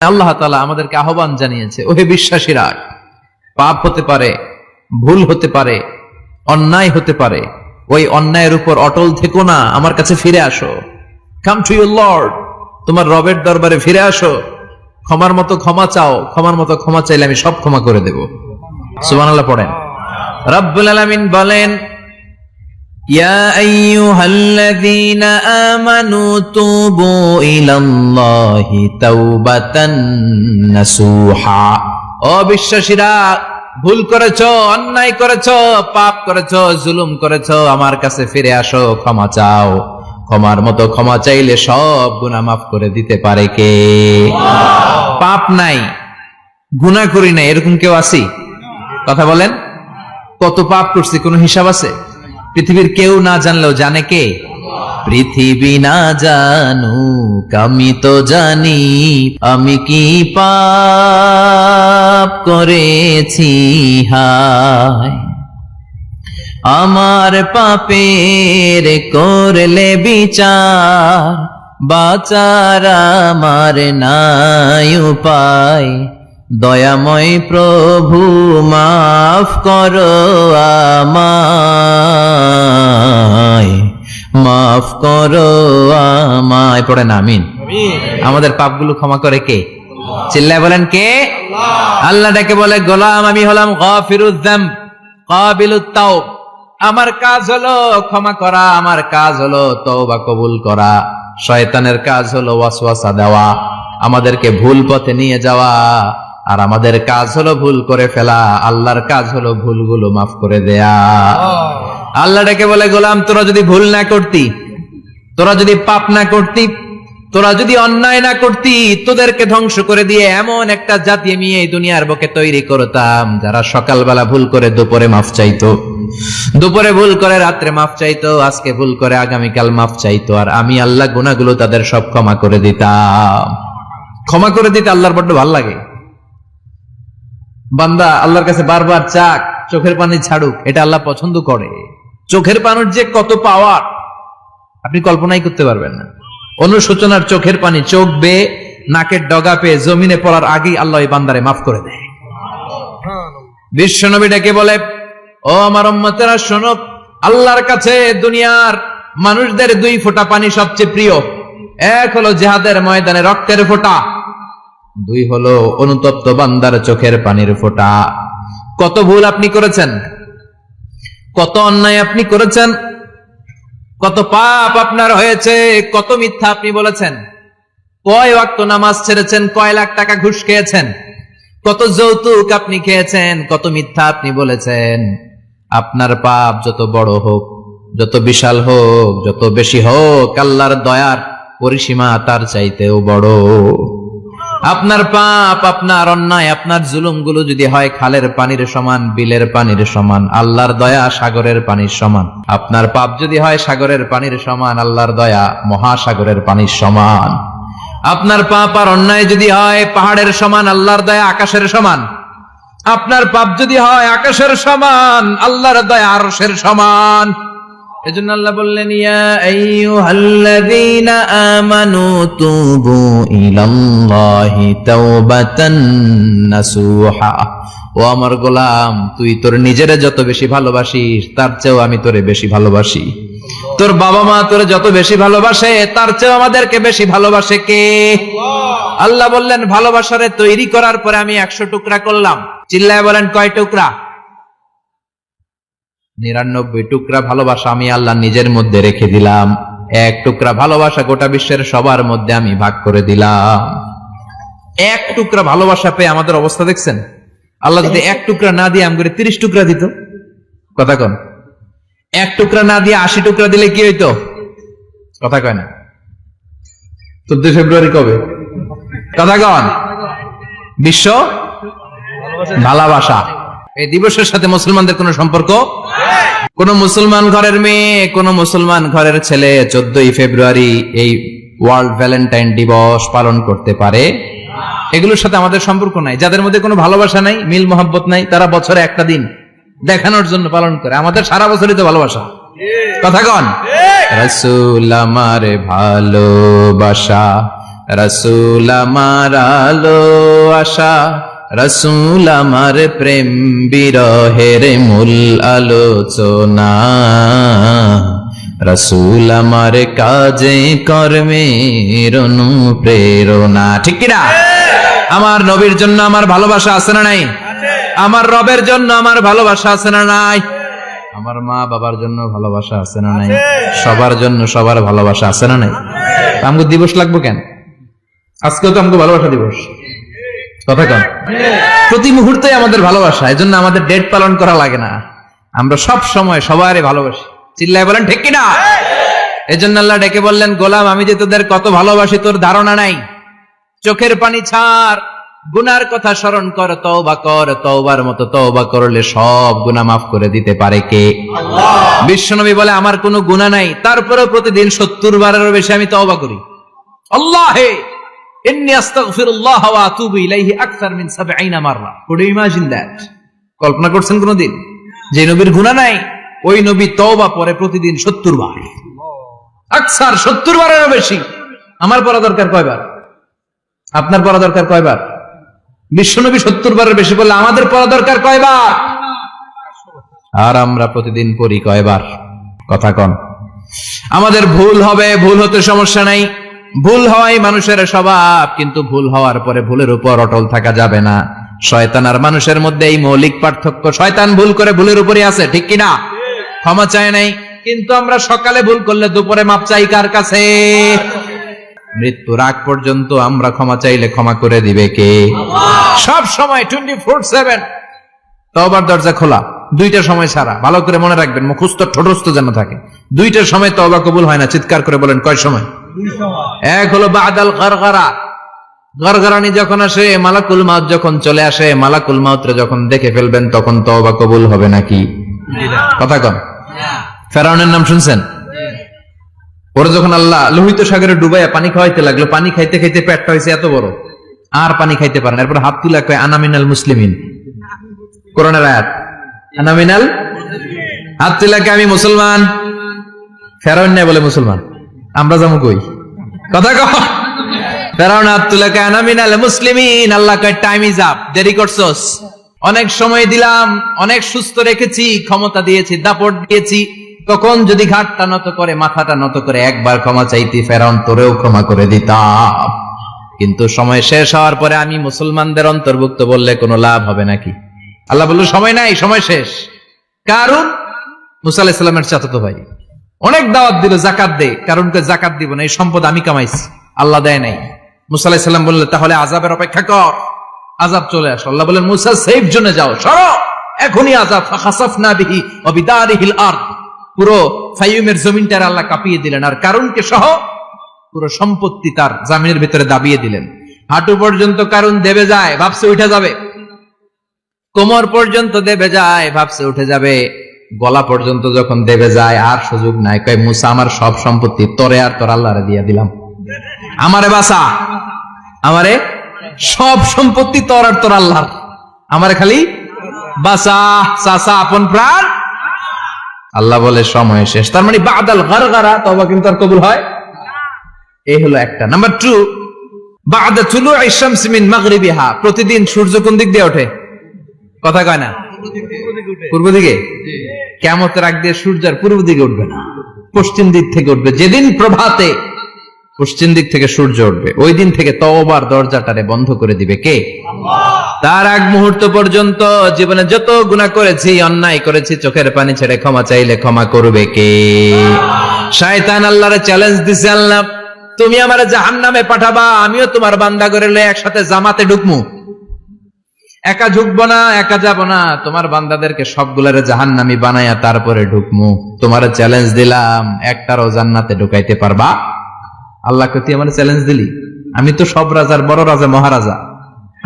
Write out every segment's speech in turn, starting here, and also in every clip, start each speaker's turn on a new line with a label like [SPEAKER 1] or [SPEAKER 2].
[SPEAKER 1] আল্লাহ তাআলা আমাদেরকে আহ্বান জানিয়েছে, ওহে বিশ্বাসীরা, পাপ হতে পারে, ভুল হতে পারে, অন্যায় হতে পারে, ওই অন্যায়ের উপর অটল থেকো না, আমার কাছে ফিরে আসো। কাম টু ইউর লর্ড, তোমার রবের দরবারে ফিরে আসো, ক্ষমার মতো ক্ষমা চাও, ক্ষমার মতো ক্ষমা চাইলে আমি সব ক্ষমা করে দেব। সুবহানাল্লাহ পড়েন। রব্বুল আলামিন বলেন, ইয়া আইয়ুহাল্লাযীনা আমানু তুবু ইলাল্লাহি তাওবাতান নাসুহা। ও বিশ্বাসীরা, ভুল করেছো, অন্যায় করেছো, পাপ করেছো, জুলুম করেছো, আমার কাছে ফিরে আসো, ক্ষমা চাও। ক্ষমার মতো ক্ষমা চাইলে সব গুনাহ মাফ করে দিতে পারে কে? পাপ নাই, গুনাহ করি নাই, এরকম কেউ আছি? কথা বলেন। কত পাপ করছি, কোনো হিসাব আছে? পৃথিবীর কেউ না জানলেও জানে কে? পৃথিবী না জানুক আমি তো জানি, আমি কি পাপ করেছি হায়। আমার পাপের করলে বিচার, বাঁচার আমার নাই উপায়। দয়াময় প্রভু মাফ করো আমায়, মাফ করো আমায়। পড়েন আমিন। আমাদের পাপগুলো ক্ষমা করে কে? চিল্লায় বলেন কে? আল্লাহ ডেকে বলে, গোলাম আমি হলাম গাফিরুয যামব কাবিলুত তাওব। আমার কাজ হলো ক্ষমা করা, আমার কাজ হলো তওবা কবুল করা। শয়তানের কাজ হলো ওয়াসওয়াসা দেওয়া, আমাদেরকে ভুল পথে নিয়ে যাওয়া, আর আমাদের কাজ হলো ভুল করে ফেলা। আল্লাহর কাজ হলো ভুলগুলো মাফ করে দেয়া। আল্লাহ ডেকে বলে, গোলাম তোরা যদি ভুল না করতি, তোরা যদি পাপ না করতি, তোরা যদি অন্যায় না করতি, তোদেরকে ধ্বংস করে দিয়ে এমন একটা জাতি আমি এই দুনিয়ার বুকে তৈরি করতাম, যারা সকালবেলা ভুল করে দুপুরে মাফ চাইতো, দুপুরে ভুল করে রাত্রে মাফ চাইতো, আজকে ভুল করে আগামীকাল মাফ চাইতো, আর আমি আল্লাহ গুনাহগুলো তাদের সব ক্ষমা করে দিতাম। ক্ষমা করে দিতে আল্লাহর বড্ড ভালো লাগে। বান্দা আল্লাহর কাছে বারবার চাক, চোখের পানি ছাড়ুক, এটা আল্লাহ পছন্দ করে। চোখের পানির যে কত পাওয়ার আপনি কল্পনাই করতে পারবেন না। অনুশোচনার চোখের পানি চোখ বেয়ে নাকের ডগা পেয়ে জমিনে পড়ার আগেই আল্লাহ এই বান্দারে মাফ করে দেয়। বিশ্বনবী ডেকে বলে, ও আমার উম্মতেরা শোনো, আল্লাহর কাছে দুনিয়ার মানুষদের দুই ফোঁটা পানি সবচেয়ে প্রিয়। এক হলো জিহাদের ময়দানে রক্তের ফোঁটা, দুই হলো অনুতপ্ত বান্দার চোখের পানির ফোঁটা। কত ভুল আপনি করেছেন, কত অন্যায় আপনি করেছেন, কত পাপ আপনার হয়েছে, কত মিথ্যা আপনি বলেছেন, কয় ওয়াক্ত নামাজ ছেড়েছেন, কয় লাখ টাকা ঘুষ খেয়েছেন, কত যৌতুক আপনি খেয়েছেন, কত মিথ্যা আপনি বলেছেন। আপনার পাপ যত বড় হোক, যত বিশাল হোক, যত বেশি হোক, আল্লাহর দয়ার পরিসীমা তার চাইতেও বড়। আপনার পাপ, আপনার অন্যায়, আপনার জুলুমগুলো যদি হয় খালের পানির সমান, বিলের পানির সমান, আল্লাহর দয়া সাগরের পানির সমান। আপনার পাপ যদি হয় সাগরের পানির সমান, আল্লাহর দয়া মহাসাগরের পানির সমান। আপনার পাপ আর অন্যায় যদি হয় পাহাড়ের সমান, আল্লাহর দয়া আকাশের সমান। আপনার পাপ যদি হয় আকাশের সমান, আল্লাহর দয়া আরশের সমান। এজন্য আল্লাহ বললেন, ইয়া আইয়ুহাল্লাযীনা আমানু তুবু ইলাল্লাহি তাওবাতান নাসুহা। ও আমার গোলাম, তুই তোর নিজেরে যত বেশি ভালোবাসিস, তার চেয়েও আমি তোরে বেশি ভালোবাসি। তোর বাবা মা তোরে যত বেশি ভালোবাসে, তার চেয়েও আমাদেরকে বেশি ভালোবাসে কে? আল্লাহ বললেন, ভালোবাসারে তৈরি করার পরে আমি 100 টুকরা করলাম। চিল্লায় বলেন, কয় টুকরা? 99 টুকরা ভালোবাসা আমি আল্লাহ নিজের মধ্যে রেখে দিলাম। 1 টুকরা ভালোবাসা গোটা বিশ্বের সবার মধ্যে আমি ভাগ করে দিলাম। 1 টুকরা ভালোবাসা পেয়ে আমাদের অবস্থা দেখছেন? আল্লাহ যদি 1 টুকরা না দিয়ে আমগরে 30 টুকরা দিত, কথা কন, 1 টুকরা না দিয়ে 80 টুকরা দিলে কি হইতো? কথা কয় না। 14 ফেব্রুয়ারি কবে? কথা কন। বিশ্ব ভালোবাসা এই দিবসের সাথে মুসলমানদের কোন সম্পর্ক? কোন মুসলমান ঘরের মেয়ে, কোন মুসলমান ঘরের ছেলে 14 ফেব্রুয়ারি এই ওয়ার্ল্ড ভ্যালেন্টাইন দিবস পালন করতে পারে? এগুলোর সাথে আমাদের সম্পর্ক নাই। যাদের মধ্যে কোনো ভালোবাসা নাই, মিল মোহাব্বত নাই, তারা বছরে একটা দিন দেখানোর জন্য পালন করে। আমাদের সারা বছরই তো ভালোবাসা। কথা কন। রাসূল আমার ভালোবাসা, রাসূল আমার আলো আশা, রাসূল আমার প্রেম বিরহের মূল আলোচনা, রাসূল আমার কাজে কর্মের অনুপ্রেরণা। ঠিক কিনা? আমার নবীর জন্য আমার ভালোবাসা আছে না নাই? আমার রবের জন্য আমার ভালোবাসা আছে না নাই? আমার মা বাবার জন্য ভালোবাসা আছে না নাই? সবার জন্য সবার ভালোবাসা আছে না নাই? আমগো দিবস লাগবো কেন? আজকেও তো আমগো ভালোবাসা দিবস, কথা কন। প্রতি মুহূর্তে আমাদের ভালোবাসা, এজন্য আমাদের ডেট পালন করা লাগে না। আমরা সব সময় সবারই ভালোবাসি। চিল্লায় বলেন ঠিক কিনা? এজন্য আল্লাহ ডেকে বললেন, গোলাম আমি যে তোদের কত ভালোবাসি তোর ধারণা নাই। চোখের পানি ছাড়, গুনার কথা স্মরণ কর, তওবা কর। তওবার মতো তওবা করলে সব গুনাহ মাফ করে দিতে পারে কে? আল্লাহ। বিশ্বনবী বলে আমার কোনো গুনাহ নাই, তারপরেও প্রতিদিন 70 বারেরও বেশি আমি তওবা করি। আল্লাহে ইন্নী আস্তাগফিরুল্লাহ ওয়া আতুবু ইলাইহি আকসার মিন 70 মাররা। Could you imagine that? কল্পনা করছেন কোনদিন যে নবীর গুনাহ নাই, ওই নবী তওবা পড়ে প্রতিদিন 70 বার, আকসার 70 বারেরও বেশি। আমার পড়া দরকার কয়বার? আপনার পড়া দরকার কয়বার? বিশ্বনবী 70 বারের বেশি বললে আমাদের পড়া দরকার কয়বার? আর আমরা প্রতিদিন পড়ি কয়বার? কথা কন। আমাদের ভুল হবে, ভুল হতে সমস্যা নাই, ভুল হওয়াই মানুষের স্বভাব, কিন্তু ভুল হওয়ার পরে ভুলের উপর অটল থাকা যাবে না। শয়তান আর মানুষের মধ্যে এই মৌলিক পার্থক্য। শয়তান ভুল করে ভুলের উপরই আছে, ঠিক কিনা? ক্ষমা চায় নাই, কিন্তু আমরা সকালে ভুল করলে দুপুরে মাপ চাই কার কাছে? মৃত্যুর আগ পর্যন্ত আমরা ক্ষমা চাইলে ক্ষমা করে দিবে কে? সব সময় 24/7 তওবার দরজা খোলা, দুইটার সময় ছাড়া। ভালো করে মনে রাখবেন, মুখস্থ ঠোঁটস্থ যেন থাকে। দুইটার সময় তওবা কবুল হয় না, চিৎকার করে বলেন কয় সময়? এক হলো বাদাল গারগারা, গারগারানি যখন আসে, মালাকুল মাউত যখন চলে আসে, মালাকুল মাউতরে যখন দেখে ফেলবেন তখন তওবা কবুল হবে নাকি? কথা কন। ফেরাউনের নাম শুনছেন? ওরা যখন আল্লাহ লোহিত সাগরে ডুবাইয়া পানি খাওয়াইতে লাগলো, পানি খাইতে খাইতে পেটটা হয়েছে এত বড়, আর পানি খাইতে পারে না। এরপর হাত তুলে কয় আনা মিনাল মুসলিমিন। কোরআনের আয়াত, আনা মিনাল, হাত তুলে কয় আমি মুসলমান। ফেরাউন না বলে মুসলমান, আমরা যাবো কই? কথা কও। ফেরাউন হাত তুলে কয় আনা মিনাল মুসলিমিন। আল্লাহ কয় টাইম ইজ আপ, দেরি করছস। অনেক সময় দিলাম, অনেক সুস্থ রেখেছি, ক্ষমতা দিয়েছি, দাপট দিয়েছি, তখন যদি ঘাটটা নত করে, মাথাটা নত করে একবার ক্ষমা চাইতি, ফেরাউন তোরেও ক্ষমা করে দিতাম। কিন্তু সময় শেষ হওয়ার পরে আমি মুসলমানদের অন্তর্ভুক্ত বললে কোনো লাভ হবে নাকি? আল্লাহ বলল সময় নাই, সময় শেষ। কারণ মুসা আলাইহিস সালামের চাচাতো ভাই অনেক দাওয়াত দিল, জাকাত দে। কারণ জাকাত দিব না, এই সম্পদ আমি কামাইছি, আল্লাহ দেয় নাই। মুসা আলাইহিস সালাম বললেন তাহলে আযাবের অপেক্ষা কর, আযাব চলে আসে। আল্লাহ বললেন মুসা সেফ জোনে যাও, সরো, এখনই আযাব। ফাখাসাফনা বিহি ওয়া বিদারিহিল আরদ, পুরো ফাইয়ুমের জমিনটার আল্লাহ কাঁপিয়ে দিলেন, আর কারুনকে সহ পুরো সম্পত্তি তার জামিনের ভিতরে দাবিয়ে দিলেন। হাঁটু পর্যন্ত কারুন দেবে যায়, ভাবছে উঠে যাবে। কোমর পর্যন্ত দেবে যায়, ভাবছে উঠে যাবে। গলা পর্যন্ত যখন দেবে যায়, আর সুযোগ নাই। কয় মুসা আমার সব সম্পত্তি তোরে আর তোর আল্লাহরে দিয়ে দিলাম, আমারে বাঁচা, আমারে সব সম্পত্তি তোর আর তোর আল্লাহর, আমারে খালি বাঁচা, চাচা আপন প্রাণ। আল্লাহ বলে সময় শেষ। তার মানে বাদাল গারগারা তওবা কিন্তু আর কবুল হয়? এই হলো একটা। নাম্বার 2, বাদা তুলুই শামসি মিন মাগরিবিহা, প্রতিদিন সূর্য কোন দিক দিয়ে ওঠে? কথা কয় না? পূর্ব দিকে। কিয়ামতের আগ দিয়ে সূর্য আর পূর্ব দিকে উঠবে না, পশ্চিম দিক থেকে উঠবে। যেদিন প্রভাতে পশ্চিম দিক থেকে সূর্য উঠবে, ওই দিন থেকে তওবার দরজাটারে বন্ধ করে দিবে কে? আল্লাহ। তার আগ মুহূর্ত পর্যন্ত জীবনে যত গুনাহ করেছি, অন্যায় করেছি, চোখের পানি ছেড়ে ক্ষমা চাইলে ক্ষমা করবে কে? শয়তান আল্লাহরে চ্যালেঞ্জ দিছে, আল্লাহ তুমি আমারে জাহান্নামে পাঠাবা, আমিও তোমার বান্দা করে লয়ে একসাথে জামাতে ঢুকমু। একা ঢুকবো না, একা যাব না, তোমার বান্দাদেরকে সবগুলারে জাহান্নামী বানায়া তারপরে ঢুকমু। তোমার চ্যালেঞ্জ দিলাম, একটারও জান্নাতে ঢুকাইতে পারবা? আল্লাহকে তুই আমার চ্যালেঞ্জ দিলি? আমি তো সব রাজার বড় রাজা, মহারাজা,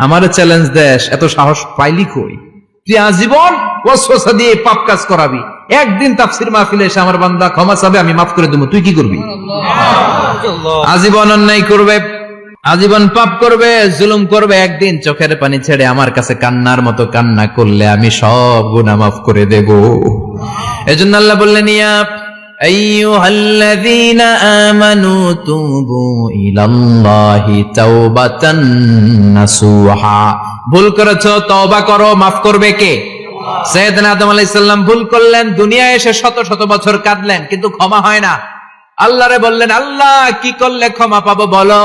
[SPEAKER 1] আমার চ্যালেঞ্জ দেশ, এত সাহস পাইলি কই? তুই আজীবন ওয়াসওয়াসা দিয়ে পাপ কাজ করাবি, একদিন তাফসীর মাহফিলে এসে আমার বান্দা ক্ষমা চাবে, আমি মাফ করে দেবো, তুই কি করবি? আজীবন অন্যায় করবে, আজীবন পাপ করবে, জুলুম করবে, একদিন চোখের পানি ছেড়ে আমার কাছে কান্নার মতো কান্না করলে আমি সব গুনাহ মাফ করে দেব। এজন্য আল্লাহ বললেন ইয়া আইয়ুহাল্লাযীনা আমানু তুবু ইলাল্লাহি তাওবাতান নাসুহা। ভুল করেছো, তওবা করো, মাফ করবে কে? সাইয়েদনা আদম আলাইহিস সালাম ভুল করলেন, দুনিয়ায় এসে শত শত বছর কাঁদলেন, কিন্তু ক্ষমা হয় না। আল্লাহরে বললেন, আল্লাহ কি করলে ক্ষমা পাবো বলো?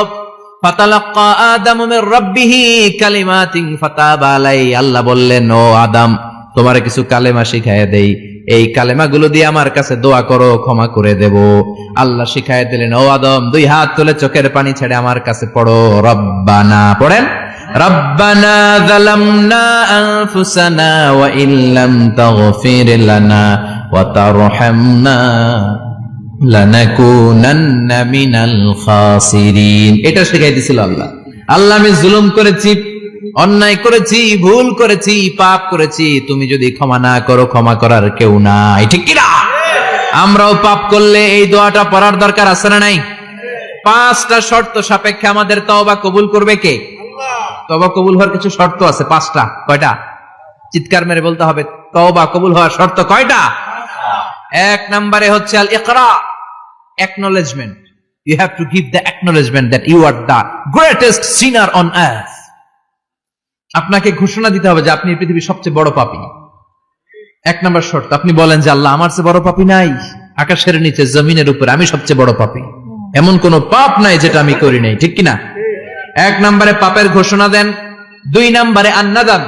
[SPEAKER 1] ফাতালাক্কা আদামু মির রাব্বিহি কালিমাতিন ফাতাবা আলাইহি। আল্লাহ বললেন, ও আদম, তোমারে কিছু কালেমা শিখাইয়া দেই, এই কালেমাগুলো দিয়ে আমার কাছে দোয়া করো, ক্ষমা করে দেব। আল্লাহ শিখাইয়া দিলেন, ও আদম, দুই হাত তুলে চোখের পানি ছেড়ে আমার কাছে পড়ো, রব্বানা, পড়েন, রব্বানা যালামনা আনফুসানা ওয়া ইল্লাম তাগফির লানা ওয়া তারহামনা লানাকুনান্না মিনাল খাসিরিন। এটা শিখাই দিয়েছিল আল্লাহ। আল্লাহ, আমি জুলুম করেছি, অন্যায় করেছি, ভুল করেছি, পাপ করেছি, তুমি যদি ক্ষমা না করো, ক্ষমা করার কেউ নাই, ঠিক কিনা? আমরাও পাপ করলে এই দোয়াটা পড়ার দরকার আছে না নাই? 5টা শর্ত সাপেক্ষে আমাদের তওবা কবুল করবে কে? তওবা কবুল হওয়ার কিছু শর্ত আছে 5টা। কয়টা? চিৎকার মেরে বলতে হবে, তওবা কবুল হওয়ার শর্ত কয়টা? 1 নম্বরে হচ্ছে আল ইকরা, acknowledgement. You have to give the acknowledgement that you are the greatest sinner on earth. আপনাকে ঘোষণা দিতে হবে যে আপনি পৃথিবীর সবচেয়ে বড় পাপী। 1 নম্বর শর্ত, আপনি বলেন যে আল্লাহ, আমার চেয়ে বড় পাপী নাই, আকাশের নিচে জমিনের উপরে আমি সবচেয়ে বড় পাপী, এমন কোন পাপ নাই যেটা আমি করি নাই, ঠিক কিনা? 1 নম্বরে পাপের ঘোষণা দেন। 2 নম্বরে আন-নাদাম,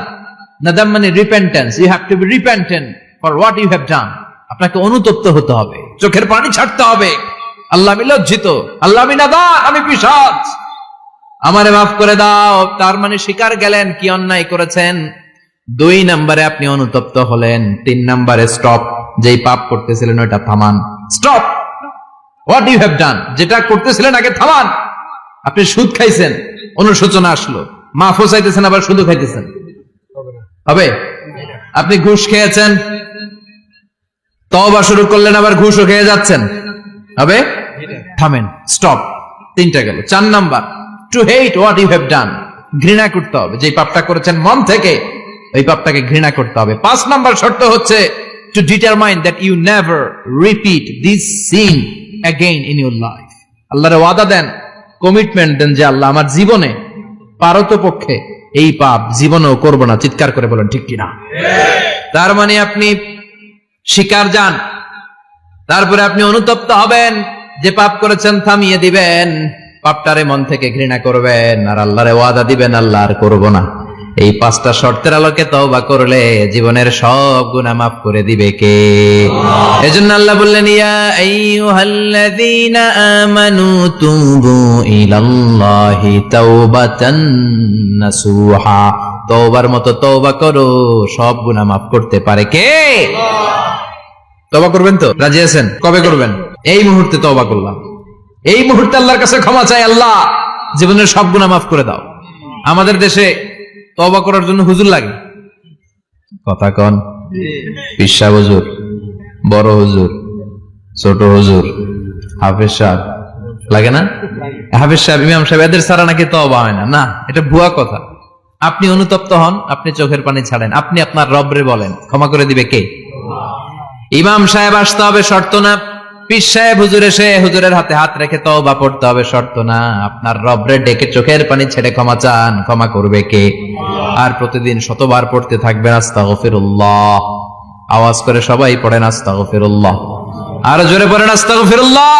[SPEAKER 1] নাদাম মানে repentance. You have to be repentant for what you have done. আপনাকে অনুতপ্ত হতে হবে, চোখের পানি ছাড়তে হবে। আল্লাহ, আমি লজ্জিত, আল্লাহ আমি নাদান, আমি পিশাচ, আমারে মাফ করে দাও। তার মানে স্বীকার গেলেন কি অন্যায় করেছেন। 2 নম্বরে আপনি অনুতপ্ত হলেন। 3 নম্বরে স্টপ, যেই পাপ করতেছিলেন ওটা থামান, stop what you have done, যেটা করতেছিলেন আগে থামান। আপনি সুদ খাইছেন, অনুশোচনা আসলো, মাফও চাইতেছেন, আবার সুদও খাইতেছেন, হবে? আপনি ঘুষ খেয়েছেন, তওবা শুরু করলেন, আবার ঘুষও খেয়ে যাচ্ছেন, হবে? থামেন, স্টপ। 3টা গেল। 4 number, to hate what you have done, ঘৃণা করতে হবে, যে পাপটা করেছেন মন থেকে ওই পাপটাকে ঘৃণা করতে হবে। 5 নাম্বার শর্ত হচ্ছে to determine that you never repeat this sin again in your life. আল্লাহর ওয়াদা দেন, কমিটমেন্ট দেন যে আল্লাহ, আমার জীবনে পারতপক্ষে এই পাপ জীবনেও করব না। চিৎকার করে বলেন ঠিক কিনা? তার মানে আপনি স্বীকার যান, তারপরে আপনি অনুতপ্ত হবেন, যে পাপ করেছেন থামিয়ে দিবেন, পাপটারে মন থেকে ঘৃণা করবেন, আর আল্লাহরে ওয়াদা দিবেন, আল্লাহ আর করব না। এই 5টা শর্তের আলোকে তওবা করলে জীবনের সব গুনাহ মাফ করে দিবে কে? এজন্য আল্লাহ বললেন, ইয়া আইয়ুহাল্লাযীনা আমানু তুবু ইলাল্লাহি তাওবাতান নাসুহা। তওবার মতো তওবা করো, সব গুনাহ মাফ করতে পারে কে? তওবা করবেন তো? রাজি আছেন? কবে করবেন? এই মুহূর্তে তওবা করলাম, এই মুহূর্তে আল্লাহর কাছে ক্ষমা চাই, আল্লাহ জীবনের সব গুনাহ মাফ করে দাও। আমাদের দেশে তওবা করার জন্য হুজুর লাগে, কথা কন? পিসা হুজুর, বড় হুজুর, ছোট হুজুর, হাফেজ সাহেব লাগে না? হাফেজ সাহেব, ইমাম সাহেব, এদের ছাড়া নাকি তওবা হয় না। না, এটা ভুয়া কথা। আপনি অনুতপ্ত হন, আপনি চোখের পানি ছাড়েন, আপনি আপনার রবরে বলেন, ক্ষমা করে দিবে কে? ইমাম সাহেব আসতে হবে, শর্ত না। পীর সাহেব হুজুর এসে হুজুরের হাতে হাত রেখে তওবা পড়তে হবে, শর্ত না। আপনার রবরে ডেকে চোখের পানি ছেড়ে ক্ষমা চান, ক্ষমা করবে কে? আর প্রতিদিন শতবার পড়তে থাকবেন আস্তাগফিরুল্লাহ। আওয়াজ করে সবাই পড়েন আস্তাগফিরুল্লাহ, আর জোরে পড়েন আস্তাগফিরুল্লাহ।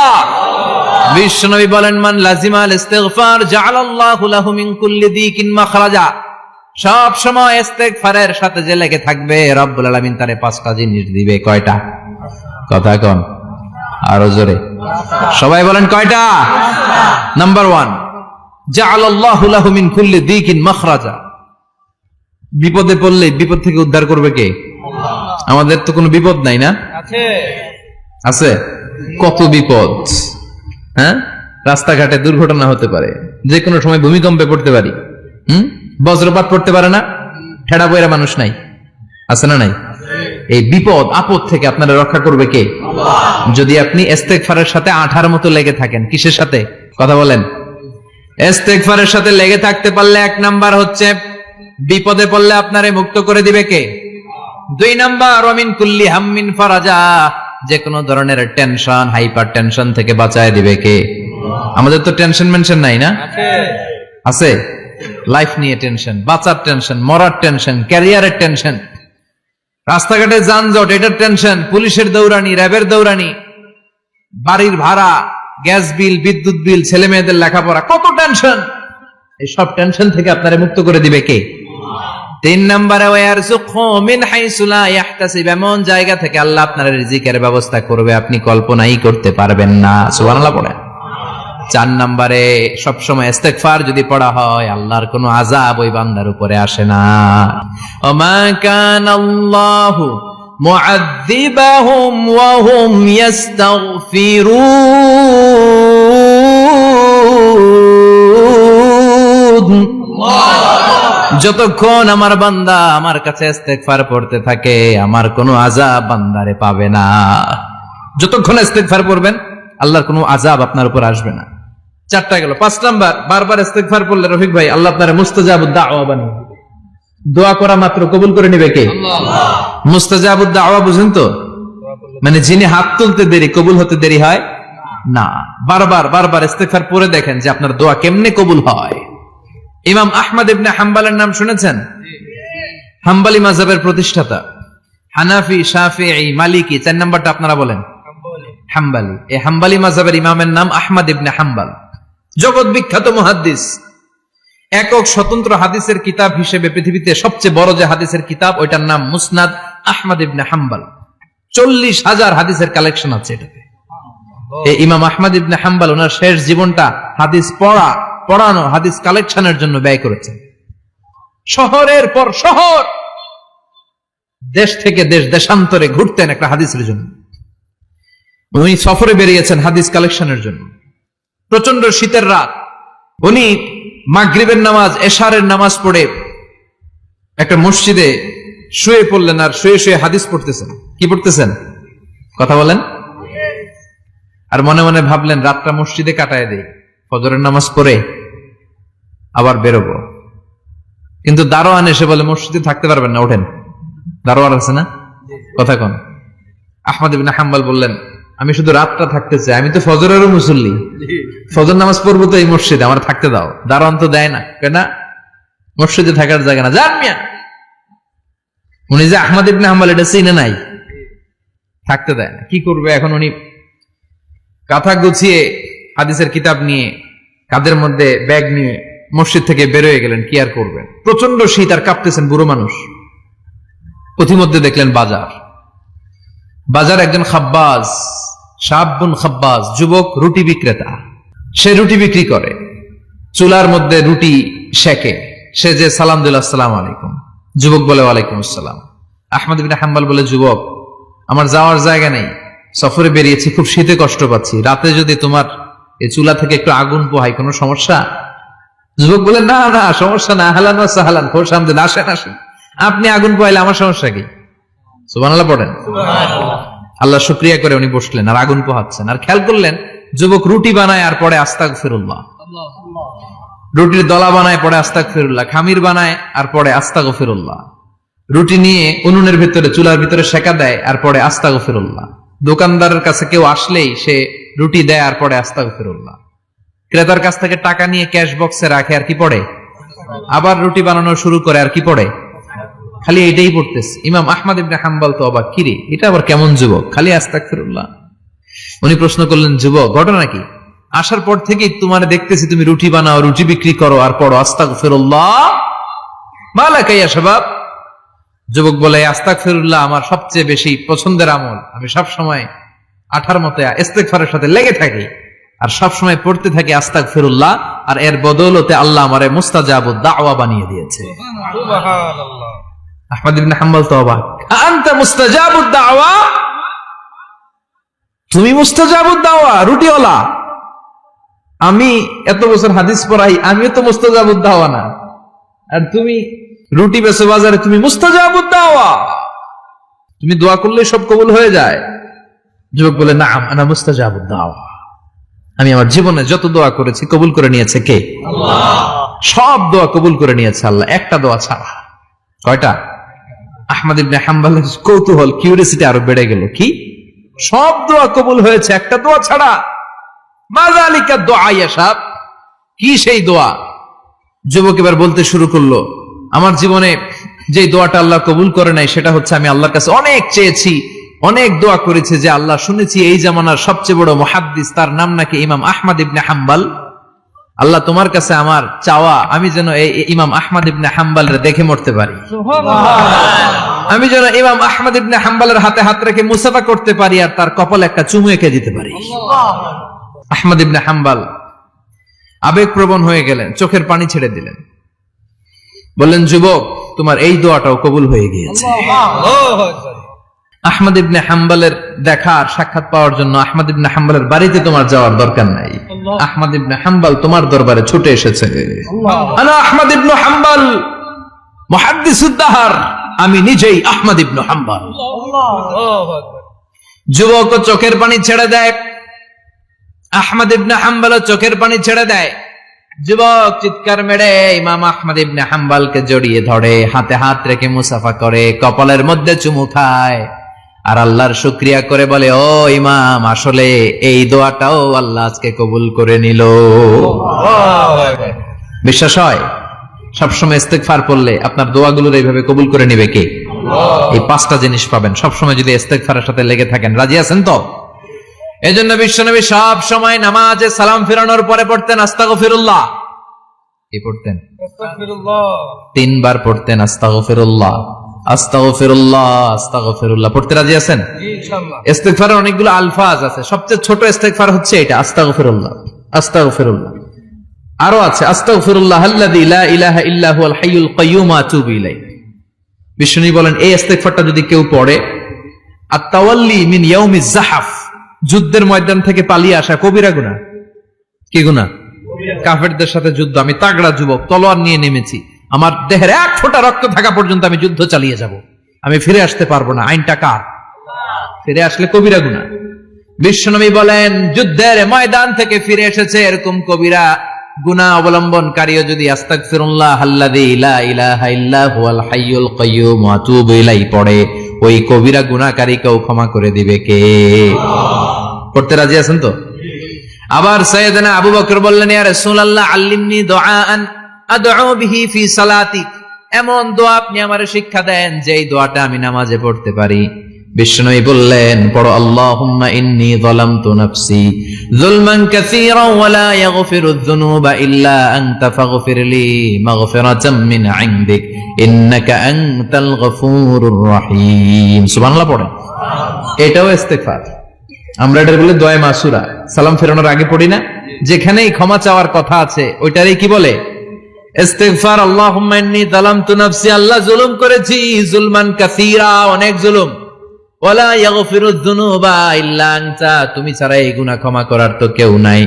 [SPEAKER 1] বিশ্বনবী বলেন, মান লাজিমাল ইস্তিগফার জাআলাল্লাহু লাহু মিন কুল্লি দিকিন মাখরাজা। সব সময় ইস্তিগফারের সাথে যে লেগে থাকবে, রব্বুল আলামিন তারে 5টা জিনিস দিবে। কয়টা? কথা কন, আরো জোরে সবাই বলেন, কয়টা? নাম্বার 1, জাআলাল্লাহু লাহু মিন কুল্লি দিকিন মাখরাজা। বিপদে পড়লে বিপদ থেকে উদ্ধার করবে কে? আমাদের তো কোনো বিপদ নাই না? আছে। কত বিপদ, হ্যাঁ? রাস্তাঘাটে দুর্ঘটনা হতে পারে, যে কোনো সময় ভূমিকম্পে পড়তে পারি, বজ্রপাত পড়তে পারে না, ঠেড়া বইরা মানুষ নাই, আছে না নাই? এই বিপদ আপদ থেকে আপনারা রক্ষা করবে কে? যদি আপনি ইস্তেগফারের সাথে আঠার মতো লেগে থাকেন। কিসের সাথে? কথা বলেন। ইস্তেগফারের সাথে লেগে থাকতে পারলে 1 নাম্বার হচ্ছে বিপদে পড়লে আপনারে মুক্ত করে দিবে কে? 2 নাম্বার, ওয়া মিন কুল্লি হাম্মিন ফারাজা। যে কোনো ধরনের টেনশন, হাইপার টেনশন থেকে বাঁচায় দিবে কে? আমাদের তো টেনশন মেনশন নাই না? আছে। লাইফ নিয়ে টেনশন, বাঁচার টেনশন, মরার টেনশন, ক্যারিয়ারের টেনশন, রাস্তাঘাটে যানজট এটার টেনশন, পুলিশের দৌড়ানি, র্যাবের দৌড়ানি, বাড়ির ভাড়া, গ্যাস বিল, বিদ্যুৎ বিল, ছেলে মেয়েদের লেখাপড়া, কত টেনশন। এই সব টেনশন থেকে আপনারে মুক্ত করে দিবে কে? 3 নম্বরে ওয়ারযুকহু মিন হাইসু লা ইয়াহতাসিব, এমন জায়গা থেকে আল্লাহ আপনার রিজিকের ব্যবস্থা করবে আপনি কল্পনাই করতে পারবেন না। সুবহানাল্লাহ পড়েন। 4 নম্বরে সবসময় ইস্তেগফার যদি পড়া হয় আল্লাহর কোনো আযাব ওই বান্দার উপরে আসে না। ওমা কানাল্লাহু মুআযযিবাহুম ওয়া হুম ইস্তাগফিরুন। যতক্ষণ আমার বান্দা আমার কাছে ইস্তেগফার পড়তে থাকে আমার কোনো আযাব বান্দারে পাবে না। যতক্ষণ ইস্তেগফার পড়বেন আল্লাহর কোনো আযাব আপনার উপর আসবে না। 4টা গেল। 5 নাম্বার, বারবার ইস্তেগফার পড়লে রফিক ভাই আল্লাহ আপনারে মুস্তাজাবুদ দাওয়া বানিয়ে দিবে। দোয়া করা মাত্র কবুল করে নেবে কে? আল্লাহ। মুস্তাজাবুদ দাওয়া বুঝেন তো? মানে যিনি হাত তুলতে দেরি কবুল হতে দেরি হয় না। বারবার বারবার ইস্তেগফার পড়ে দেখেন যে আপনার দোয়া কেমনে কবুল হয়। ইমাম আহমদ ইবনে হাম্বলের নাম শুনেছেন? হাম্বলি মাযহাবের প্রতিষ্ঠাতা। হানাফি, শাফিঈ, মালিকি, 4 নাম্বারটা আপনারা বলেন। হাম্বলি। এই হাম্বলি মাযহাবের ইমামের নাম আহমদ ইবনে হাম্বল। জগৎ বিখ্যাত মুহাদ্দিস। একক স্বতন্ত্র হাদিসের কিতাব হিসেবে পৃথিবীতে সবচেয়ে বড় যে হাদিসের কিতাব ওইটার নাম মুসনাদ আহমদ ইবনে হাম্বল। 40,000 হাদিসের কালেকশন আছে এটাতে। এই ইমাম আহমদ ইবনে হাম্বল ওনার শেষ জীবনটা হাদিস পড়ানো, হাদিস কালেকশনের জন্য ব্যয় করেছেন। শহরের পর শহর, দেশ থেকে দেশ, দেশান্তরে ঘুরতেন একটা হাদিসের জন্য। উনি সফরে বেরিয়েছেন হাদিস কালেকশনের জন্য। প্রচন্ড শীতের রাত, উনি মাগরিবের নামাজ, এশারের নামাজ পড়ে একটা মসজিদে শুয়ে পড়লেন আর শুয়ে শুয়ে হাদিস পড়তেছেন। কি পড়তেছেন? কথা বলেন। আর মনে মনে ভাবলেন রাতটা মসজিদে কাটায় দেই, ফজরের নামাজ পড়ে আবার বেরোবো। কিন্তু দারোয়ান এসে বলে মসজিদে থাকতে পারবেন না, ওঠেন। দারোয়ান আছে না? কথা কন। আহমদ ইবনে হাম্বল বললেন আমি শুধু রাতটা থাকতে চাই, আমি তো ফজরেরও মুসল্লি, ফজর নামাজ পড়বো তো এই মসজিদে, আমার থাকতে দাও। দারোয়ান তো দেয় না, কেন? মসজিদে থাকার জায়গা না, যান মিয়া। উনি যে আহমদ ইবনে হাম্বল এটা চিনে নাই, থাকতে দেয় না। কি করবে এখন? উনি কাঁথা গুছিয়ে হাদিসের কিতাব নিয়ে কাঁধের মধ্যে ব্যাগ নিয়ে মসজিদ থেকে বেরোয় গেলেন। কি আর করবেন, প্রচন্ড শীত আর কাঁপতেছেন বুড়ো মানুষ। পথিমধ্যে দেখলেন বাজার একজন খাব্বাজ, শাবুন খাব্বাজ, যুবক রুটি বিক্রেতা। সে রুটি বিক্রি করে, চুলার মধ্যে রুটি সেকে। সে যে সালাম দিল আসসালামু আলাইকুম, যুবক বলে ওয়ালাইকুম আসসালাম। আহমদ ইবনে হাম্বল বলে যুবক আমার যাওয়ার জায়গা নেই, সফরে বেরিয়েছি, খুব শীতে কষ্ট পাচ্ছি, রাতে যদি তোমার এই চুলা থেকে একটু আগুন পোহাই কোনো সমস্যা? যুবক বলে না না সমস্যা না, আহলান ওয়া সাহলান, খোশ আমদেদ, আসেন আসেন, আপনি আগুন পোহাইলে আমার সমস্যা কি? সুবহানাল্লাহ পড়েন। আল্লাহ শুকরিয়া করে উনি বসলেন আর আগুন পোহাচ্ছেন। আর খেয়াল করলেন যুবক রুটি বানায় আর পরে আস্তাগফিরুল্লাহ, রুটির দলা বানায় পরে আস্তাগফিরুল্লাহ, খামির বানায় আর পরে আস্তাগফিরুল্লাহ, রুটি নিয়ে উনুনের ভিতরে চুলার ভিতরে সেকা দেয় আর পরে আস্তাগফিরুল্লাহ, দোকানদারের কাছে কেউ আসলেই সে রুটি দেয় আর পরে আস্তাগফিরুল্লাহ, ক্রেতার কাছ থেকে টাকা নিয়ে ক্যাশ বক্সে রাখে আর কি পড়ে, আবার রুটি বানানো শুরু করে আর কি পড়ে, খালি এটাই পড়তেছে। ইমাম আহমদ ইবনে হাম্বল তো অবাক, কিরে এটা আবার কেমন যুবক, খালি আস্তাগফিরুল্লাহ। উনি প্রশ্ন করলেন যুবক ঘটনা কি? আসার পর থেকেই তোমার দেখতেছি তুমি রুটি বানাও, রুটি বিক্রি করো আর পড়ো আস্তাগফিরুল্লাহ, মালাকা ইয়া শাবাব। যুবক বলে আস্তাগফিরুল্লাহ আমার সবচেয়ে বেশি পছন্দের আমল, আমি সব সময় আঠার মতো ইস্তেগফারের সাথে লেগে থাকি আর সব সময় পড়তে থাকি আস্তাগফিরুল্লাহ, আর এর বদৌলতে আল্লাহ আমারে মুস্তাজাবুদ দাওয়া বানিয়ে দিয়েছে। সুবহানাল্লাহ। আহমদ ইবনে হাম্বল তো অবাক, আনতা মুস্তাজাবুদ দাওয়া, তুমি মুস্তাজাবুদ দাওয়া রুটিওয়ালা? আমি এত বছর হাদিস পড়াই, আমিও তো মুস্তাজাবুদ দাওয়া না, আর তুমি রুটি বেচো বাজারে, তুমি মুস্তাজাবুদ দাওয়া, তুমি দোয়া করলে সব কবুল হয়ে যায়? যুবক বলে না আনা মুস্তাজাবুদ দাওয়া, আমি আমার জীবনে যত দোয়া করেছি কবুল করে নিয়েছে কে? আল্লাহ। সব দোয়া কবুল করে নিয়েছে আল্লাহ, একটা দোয়া ছাড়া। কয়টা? আহমদ ইবনে হাম্বলের কৌতূহল, কিউরিয়াসিটি আরো বেড়ে গেল। কি? সব দোয়া কবুল হয়েছে, একটা দোয়া ছাড়া। মাযালিকা দোয়া ইয়াশাব, কি সেই দোয়া? যুবক এবার বলতে শুরু করলো, আমার জীবনে যে দোয়াটা আল্লাহ কবুল করে নাই সেটা হচ্ছে আমি আল্লাহর কাছে অনেক চেয়েছি, অনেক দোয়া করেছি যে আল্লাহ, শুনেছি এই জামানার সবচেয়ে বড় মুহাদ্দিস, তার নাম নাকি ইমাম আহমদ ইবনে হাম্বল। আল্লাহ তোমার কাছে আমার চাওয়া, আমি যেন এই ইমাম আহমদ ইবনে হাম্বলরে দেখে মরতে পারি, আমি যেন ইমাম আহমদ ইবনে হাম্বলের হাতে হাত রেখে মুসাফা করতে পারি আর তার কপালে একটা চুমু এঁকে দিতে পারি। আহমদ ইবনে হাম্বল আবেগপ্রবণ হয়ে গেলেন, চোখের পানি ছেড়ে দিলেন, বললেন, যুবক, তোমার এই দোয়াটাও কবুল হয়ে গিয়েছে। আহমদ ইবনে হাম্বলের দেখা আর সাক্ষাৎ পাওয়ার জন্য আহমদ ইবনে হাম্বলের বাড়িতে তোমার যাওয়ার দরকার নাই, আহমদ ইবনে হাম্বল তোমার দরবারে ছুটে এসেছে। আনা আহমদ ইবনে হাম্বল মুহাদ্দিসুদ দাহর, আমি নিজেই আহমদ ইবনে হাম্বল। যুবক চোখের পানি ছেড়ে দেয়, আহমদ ইবনে হাম্বল চোখের পানি ছেড়ে দেয়। যুবক চিৎকার মেরে ইমাম আহমদ ইবনে হাম্বলকে জড়িয়ে ধরে, হাতে হাত রেখে মুসাফা করে, কপালের মধ্যে চুমু খায় আর আল্লাহর শুকরিয়া করে বলে, ও ইমাম, আসলে এই দোয়াটাও আল্লাহ আজকে কবুল করে নিল। বিশ্বাস হয়? সবসময় ইস্তেগফার পড়লে আপনার দোয়াগুলোর এইভাবে কবুল করে নিবে কে? এই পাঁচটা জিনিস পাবেন সবসময় যদি ইস্তেগফারের সাথে লেগে থাকেন। রাজি আছেন তো? এজন্য বিশ্বনবী সব সময় নামাজে সালাম ফিরানোর পরে পড়তেন আস্তাগফিরুল্লাহ। কি পড়তেন? তিনবার পড়তেন আস্তাগফিরুল্লাহ, আস্তাগফিরুল্লাহ, আস্তাগফিরুল্লাহ। পড়তে রাজি আছেন? ইস্তেগফারের অনেকগুলো আলফাজ আছে, সবচেয়ে ছোট ইস্তেগফার হচ্ছে এটা, আস্তাগফিরুল্লাহ, আস্তাগফিরুল্লাহ। আরো আছে আস্তাগফিরুল্লাহ আল্লাযী লা ইলাহা ইল্লা হুয়াল হাইয়ুল কাইয়্যুম ওয়া আতুবু ইলাইহি। বিশ্বনবী বলেন, এই ইস্তেগফারটা যদি কেউ পড়ে, আত-তাওয়াল্লি মিন ইয়াউমিজ যাহাফ, যুদ্ধের ময়দান থেকে পালিয়ে আসা কবিরা গুনাহ। কি গুনাহ? কাফেরদের সাথে যুদ্ধ। আমি তাগড়া যুবক, তলোয়ার নিয়ে নেমেছি, আমার দেহের এক ফোঁটা রক্ত থাকা পর্যন্ত আমি যুদ্ধ চালিয়ে যাব, আমি ফিরে আসতে পারবো না। আইনটা কার? ফিরে আসলে কবিরা গুনাহ। বিশ্বনবী বলেন, যুদ্ধের ময়দান থেকে ফিরে এসেছে এরকম কবিরা গুনাহ অবলম্বনকারীও যদি আস্তাগফিরুল্লাহ আল্লাযী লা ইলাহা ইল্লা হুয়াল হাইয়ুল কাইয়্যুম ওয়া আতুবু ইলাইহি পড়ে, ওই কবিরা গুনাহকারীকেও ক্ষমা করে দিবে কে? পড়তে রাজি আছেন তো? আবার সাইয়েদনা আবু বকর বললেন, ইয়া রাসূলুল্লাহ আল্লিমনি দুআআন আদউ বিহি ফি সালাতি, এমন দোয়া আপনি আমারে শিক্ষা দেন যে এই দোয়াটা আমি নামাজে পড়তে পারি। বিশ্বনবী বললেন, পড়ো, আল্লাহুম্মা ইন্নী যালামতু নাফসি যুলমান কাসীরান ওয়া লা ইয়াগফিরুয যুনুবা ইল্লা আনতা ফাগফিরলি মাগফিরাতাম মিন ইনদিক ইন্নাকা আনতাল গফুরুর রহিম। সুবহানাল্লাহ পড়েন। এটাও ইস্তেগফার। আমরা এটার বলে দোয়া মাসুরা, সালাম ফেরানোর আগে পড়ি না? যেখানেই ক্ষমা চাওয়ার কথা আছে ওইটারই কি বলে? ইস্তেগফার। আল্লাহুম্মা ইন্নী যালামতু নাফসি, আল্লাহ জুলুম করেছি, যুলমান কাসীরা, অনেক জুলুম। ওয়ালা ইয়াগফিরুয যুনুবা ইল্লা আনতা, তুমি ছাড়া এই গুনাহ ক্ষমা করার তো কেউ নাই।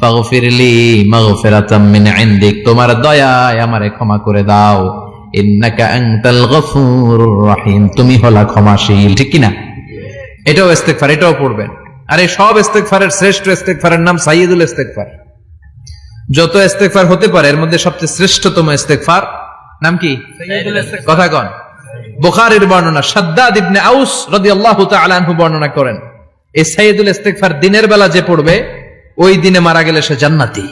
[SPEAKER 1] ফাগফিরলি মাগফিরাতাম মিন ইনদিক, তোমার দয়ায় আমারে ক্ষমা করে দাও। ইন্নাকা আনতাল গফুরুর রহিম, তুমি হলা ক্ষমাশীল। ঠিক কি না? এটাও ইস্তেগফার, এটাও পড়বেন। আর এই সব ইস্তেগফারের শ্রেষ্ঠ ইস্তেগফারের নাম সাইয়্যিদুল ইস্তেগফার। যত ইস্তেগফার হতে পারে এর মধ্যে সবচেয়ে শ্রেষ্ঠতম ইস্তেগফার নাম কি? সাইয়্যিদুল ইস্তেগফার। কথা কন। বুখারীর বর্ণনা, শাদ্দাদ ইবনে আউস রাদিয়াল্লাহু তাআলা আনহু বর্ণনা করেন, এই সাইয়্যিদুল ইস্তেগফার দিনের বেলা যে পড়বে ওই দিনে মারা গেলে সে জান্নাতি।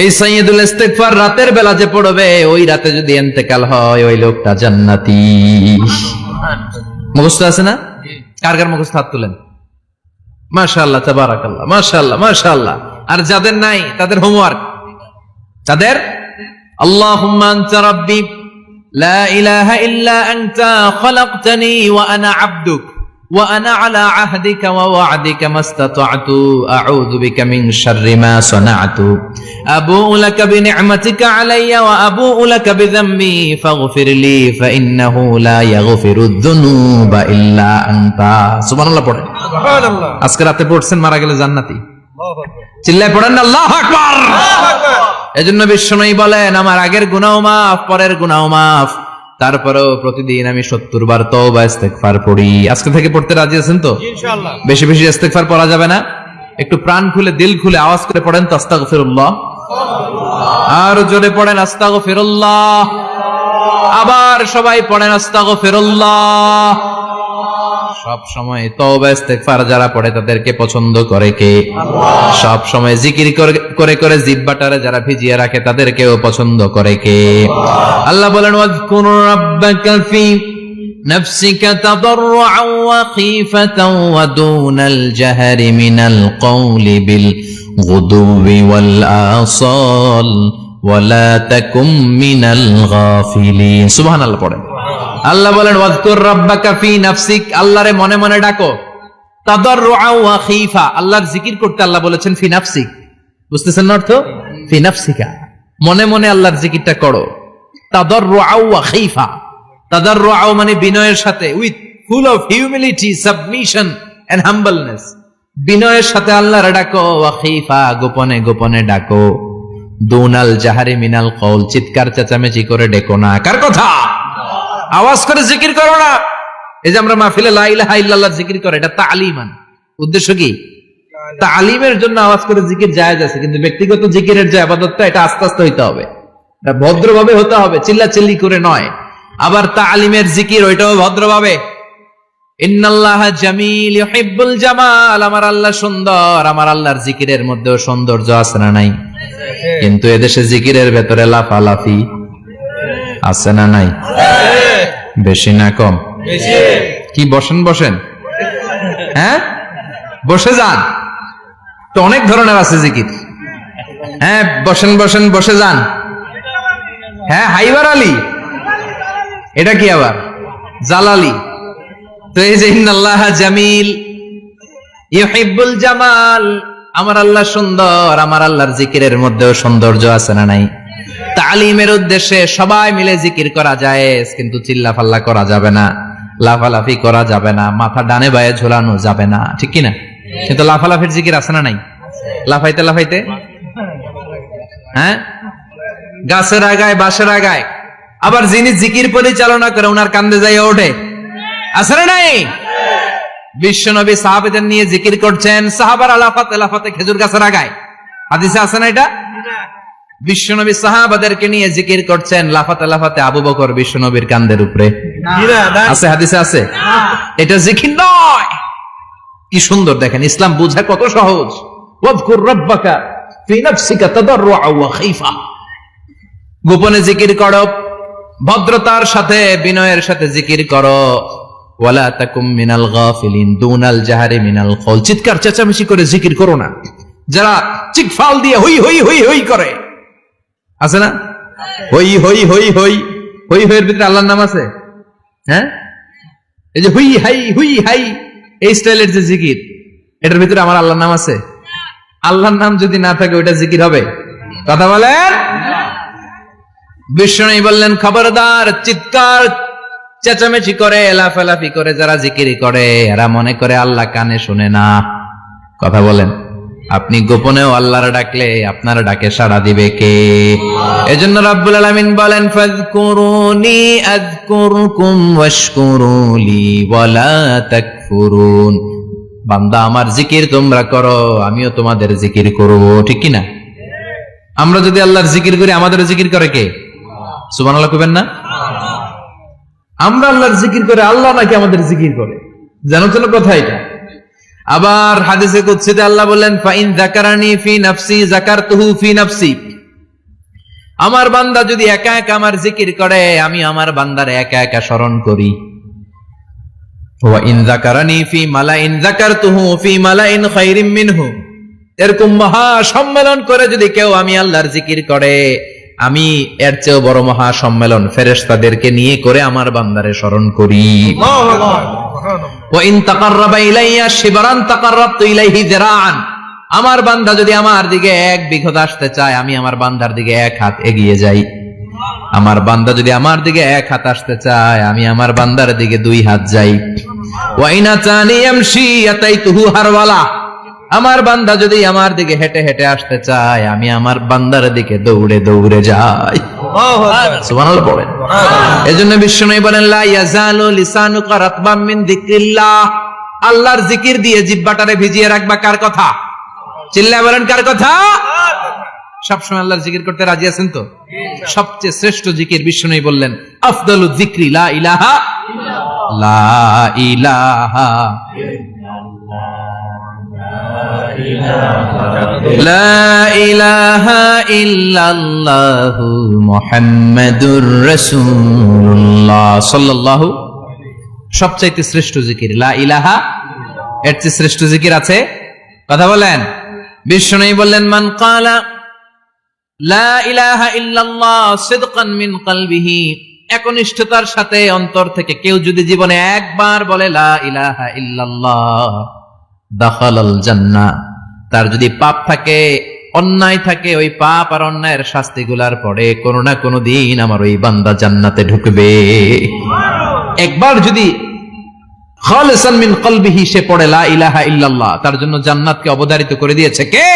[SPEAKER 1] এই সাইয়্যিদুল ইস্তেগফার রাতের বেলা যে পড়বে ওই রাতে যদি ইন্তেকাল হয় ওই লোকটা জান্নাতি। মুখস্থ আছে না? কার কার মুখস্থ? হাত তুলেন। মাশাআল্লাহ, তাবারাকাল্লাহ, মাশাআল্লাহ, মাশাআল্লাহ। আর যাদের নাই তাদের হোমওয়ার্ক, তাদের আল্লাহুম্মা আনতা রাব্বি লা ইলাহা ইল্লা আনতা খালাকতানি ওয়া আনা আবদুক ওয়া আনা আলা আহদিকা ওয়া ওয়া'দিকা মাস্তাতা'তু আউযু বিকা মিন শাররি মা সানা'তু আবু'ু লাকা বিনি'মাতিকা আলাইয়া ওয়া আবু'ু লাকা বিযামবি ফাগফিরলি ফাইন্নাহু লা ইয়াগফিরুয যুনুবা ইল্লা আনতা। সুবহানাল্লাহ পড়েন। সুবহানাল্লাহ। আজকে রাতে পড়ছেন, মারা গেলে জান্নাতি। আল্লাহু আকবার। চিল্লায় পড়েন না আল্লাহু আকবার। আল্লাহু আকবার। এজন্য বিশ্বনবী বলেন, আমার আগের গুনাহ মাফ, পরের গুনাহ মাফ, তারপরেও প্রতিদিন আমি 70 বার তওবা ইস্তেগফার পড়ি। আজকে থেকে পড়তে রাজি আছেন তো? ইনশাআল্লাহ। বেশি বেশি ইস্তেগফার পড়া যাবে না? একটু প্রাণ খুলে, দিল খুলে আওয়াজ করে পড়েন তো আস্তাগফিরুল্লাহ। আর জোরে পড়েন আস্তাগফিরুল্লাহ। আবার সবাই পড়েন আস্তাগফিরুল্লাহ। সব সময় তওবা ইস্তেগফার যারা পড়ে তাদেরকে পছন্দ করে কে? সব সময় জিকির করে করে জিহ্বাটারে যারা ভিজিয়ে রাখে তাদেরকেও পছন্দ করে কে? আল্লাহ বলেন ওয়াজকুর রাব্বাকা ফি নাফসিকা তাদাররুআন ওয়া খীফাতান ওয়া দুনাল জাহরি মিনাল কওলি বিল গুদুবি ওয়াল আসাল ওয়ালা তাকুম মিনাল গাফিলিন। সুবহানাল্লাহ পড়েন। আল্লাহ বলেন ওয়াজকুর রাব্বাকা ফি নাফসিক, আল্লাহরে মনে মনে ডাকো। তাদাররুআন ওয়া খীফা, আল্লাহর জিকির করতে আল্লাহ বলেছেন ফি নাফসিক, বুঝতেছেন না অর্থ? ফি নাফসিকা, মনে মনে আল্লাহর জিকিরটা করো। তাদাররুআন ওয়া খীফা, তাদাররুআন মানে বিনয়ের সাথে, with full of humility, submission and humbleness, বিনয়ের সাথে আল্লাহরে ডাকো। ওয়া খীফা, গোপনে গোপনে ডাকো। দুনাল জাহারি মিনাল কওল, চিৎকার চেঁচামেচি করে ডেকো না। কার কথা? আওয়াজ করে জিকির করো না। এই যে আমরা মাহফিলে লা ইলাহা ইল্লাল্লাহ জিকির করে, এটা তালিমান। উদ্দেশ্য কি? তালিমের জন্য আওয়াজ করে জিকির জায়েজ আছে, কিন্তু ব্যক্তিগত জিকিরের যে ইবাদতটা, এটা আস্তে আস্তে হইতে হবে, এটা ভদ্রভাবে হতে হবে, চিল্লাচিল্লি করে নয়। আবার তালিমের জিকির ওইটাও ভদ্রভাবে। ইন্নাল্লাহা জামিল ইউহিব্বুল জামাল, আমার আল্লাহ সুন্দর, আমার আল্লাহর জিকিরের মধ্যেও সৌন্দর্য আছে না নাই? কিন্তু এদেশে জিকিরের ভেতরে লাফালাফি আছে না নাই? বেশি না কম? কি বসেন বসেন, হ্যাঁ বসে যান তো, অনেক ধরনের আছে জিকির। হ্যাঁ বসেন বসেন, বসে যান। হ্যাঁ হাইবার আলী, এটা কি আবার জালালি? তো এই যে ইন্নাল্লাহা জামিল ইউহিব্বুল জামাল, আমার আল্লাহ সুন্দর, আমার আল্লাহর জিকিরের মধ্যেও সৌন্দর্য আছে না নাই? তালিমের উদ্দেশ্যে সবাই মিলে জিকির করা যায়, কিন্তু চিল্লাফাল্লা করা যাবে না, লাফালাফি করা যাবে না, মাথা ডানে বায়ে ঝোলানো যাবে না, ঠিক কিনা? কিন্তু লাফালাফির জিকির আছে না নাই? লাফাইতে লাফাইতে, হ্যাঁ গাছের আগায় বাঁশের আগায়। আবার যিনি জিকির পরিচালনা করে ওনার কান্দে যাই ওঠে, আছে না নাই? বিশ্বনবী সাহাবাদের নিয়ে জিকির করছেন, সাহাবারা লাফাতে লাফাতে খেজুর গাছের আগায়। হাদিসে আছে না এটা? বিশ্বনবী সাহাবাদেরকে নিয়ে জিকির করছেন, লাফাতে লাফাতে আবু বকর বিশ্বনবীর কান্দের উপরে। আছে হাদিসে আছে? এটা জিকির নয়। কি সুন্দর দেখেন, ইসলাম বুঝা কত সহজ। ওয়াজকুর রাব্বাকা ফি নাফসিকা তাদাররুআন ওয়া খীফা, গোপনে জিকির করো, ভদ্রতার সাথে বিনয়ের সাথে জিকির করো। ওয়ালা তাকুম মিনাল গাফিলিন, দুনাল জাহারি মিনাল কওল, চিৎকার চেঁচামেচি করে জিকির করো না। যারা চিকফাল দিয়ে হই হই হই হই করে, আছে না? হই হই হই হই হই হইয়ের ভিতরে আল্লাহর নাম আছে। হ্যাঁ এই যে হুই হাই হুই হাই, এই স্টাইলের যে জিকির, এটার ভিতরে আমার আল্লাহর নাম আছে? আল্লাহর নাম যদি না থাকে ওইটা জিকির হবে? কথা বলেন। বিষ্ণু বললেন খবরদার, চিৎকার চেঁচামেচি করে লাফালাফি করে যারা জিকিরি করে, এরা মনে করে আল্লাহ কানে শুনে না। কথা বলেন। আপনি গোপনেও আল্লাহর ডাকলে আপনার ডাকে সাড়া দিবে কে? এজন্য রাব্বুল আলামিন বলেন ফাযকুরুনি আযকুরকুম ওয়াশকুরুলি ওয়ালা তাকফুরুন। বান্দা আমার জিকির তোমরা করো, আমিও তোমাদের জিকির করব, ঠিক কি না? আমরা যদি আল্লাহর জিকির করি, আমাদের জিকির করে কে? সুবহানাল্লাহ কইবেন না? আমরা আল্লাহর জিকির করে, আল্লাহ নাকি আমাদের জিকির করে, জানো তো কথা এটা। আবার হাদিসে কুদসিতে আল্লাহ বলেন ফাইন যাকারানি ফি নাফসি যাকারতুহু ফি নাফসি, আমার বান্দা যদি একা একা আমার জিকির করে, আমি আমার বান্দারে একা একা স্মরণ করি। ওয়া ইন যাকারানি ফি মালাইন যাকারতুহু ফি মালাইন খায়রিম মিনহু, এরকম মহা সম্মেলন করে যদি কেউ আমি আল্লাহর জিকির করে, আমি এর চেয়েও বড় মহা সম্মেলন ফেরেশতাদেরকে নিয়ে করে আমার বান্দারে স্মরণ করি। ওয়া ইন তাকাররাবা ইলাইয়া শিবরান তাকাররাবতু ইলাইহি যিরাআন, আমার বান্দা যদি আমার দিকে এক বিঘত আসতে চায়, আমি আমার বান্দার দিকে এক হাত এগিয়ে যাই। আমার বান্দা যদি আমার দিকে এক হাত আসতে চায়, আমি আমার বান্দার দিকে দুই হাত যাই। ওয়া ইন আতানি ইয়ামশি আতাইতুহু হারওয়ালা, আমার বান্দা যদি আমার দিকে হেঁটে হেঁটে আসতে চায়, আমি আমার বান্দার দিকে দৌড়ে দৌড়ে যাই। সুবহানাল্লাহ পড়েন। এজন্য বিশ্বনবী বলেন লা ইয়াজালু লিসানুকা রাতবাম মিন যিকরিল্লাহ, আল্লাহর জিকির দিয়ে জিহ্বাটারে ভিজিয়ে রাখবা। কার কথা? চিল্লায় বলেন কার কথা? সবসময় আল্লাহর জিকির করতে রাজি আছেন তো? সবচেয়ে শ্রেষ্ঠ জিকির বিশ্বনবী বললেন আফদালু যিকরি লা ইলাহা ইল্লাল্লাহ, লা ইলাহা লা ইলাহা ইল্লাল্লাহু মুহাম্মাদুর রাসূলুল্লাহ সাল্লাল্লাহু। সবচাইতে শ্রেষ্ঠ জিকির লা ইলাহা, এর চেয়ে শ্রেষ্ঠ জিকির আছে? কথা বলেন। বিশ্বনবী বললেন, মান ক্বালা লা ইলাহা ইল্লাল্লাহ সিদকান মিন কলবিহি, একনিষ্ঠতার সাথে অন্তর থেকে কেউ যদি জীবনে একবার বলে লা ইলাহা ইল্লাল্লাহ, দাখালাল জান্নাহ, তার যদি পাপ থাকে, অন্যায় থাকে, ওই পাপ আর অন্যায়ের শাস্তিগুলার পরে কোনো না কোনো দিন আমার ওই বান্দা জান্নাতে ঢুকবে। একবার যদি খালিসান মিন কলবিহি সে পড়ে লা ইলাহা ইল্লাল্লাহ, তার জন্য জান্নাতকে অবধারিত করে দিয়েছে কে?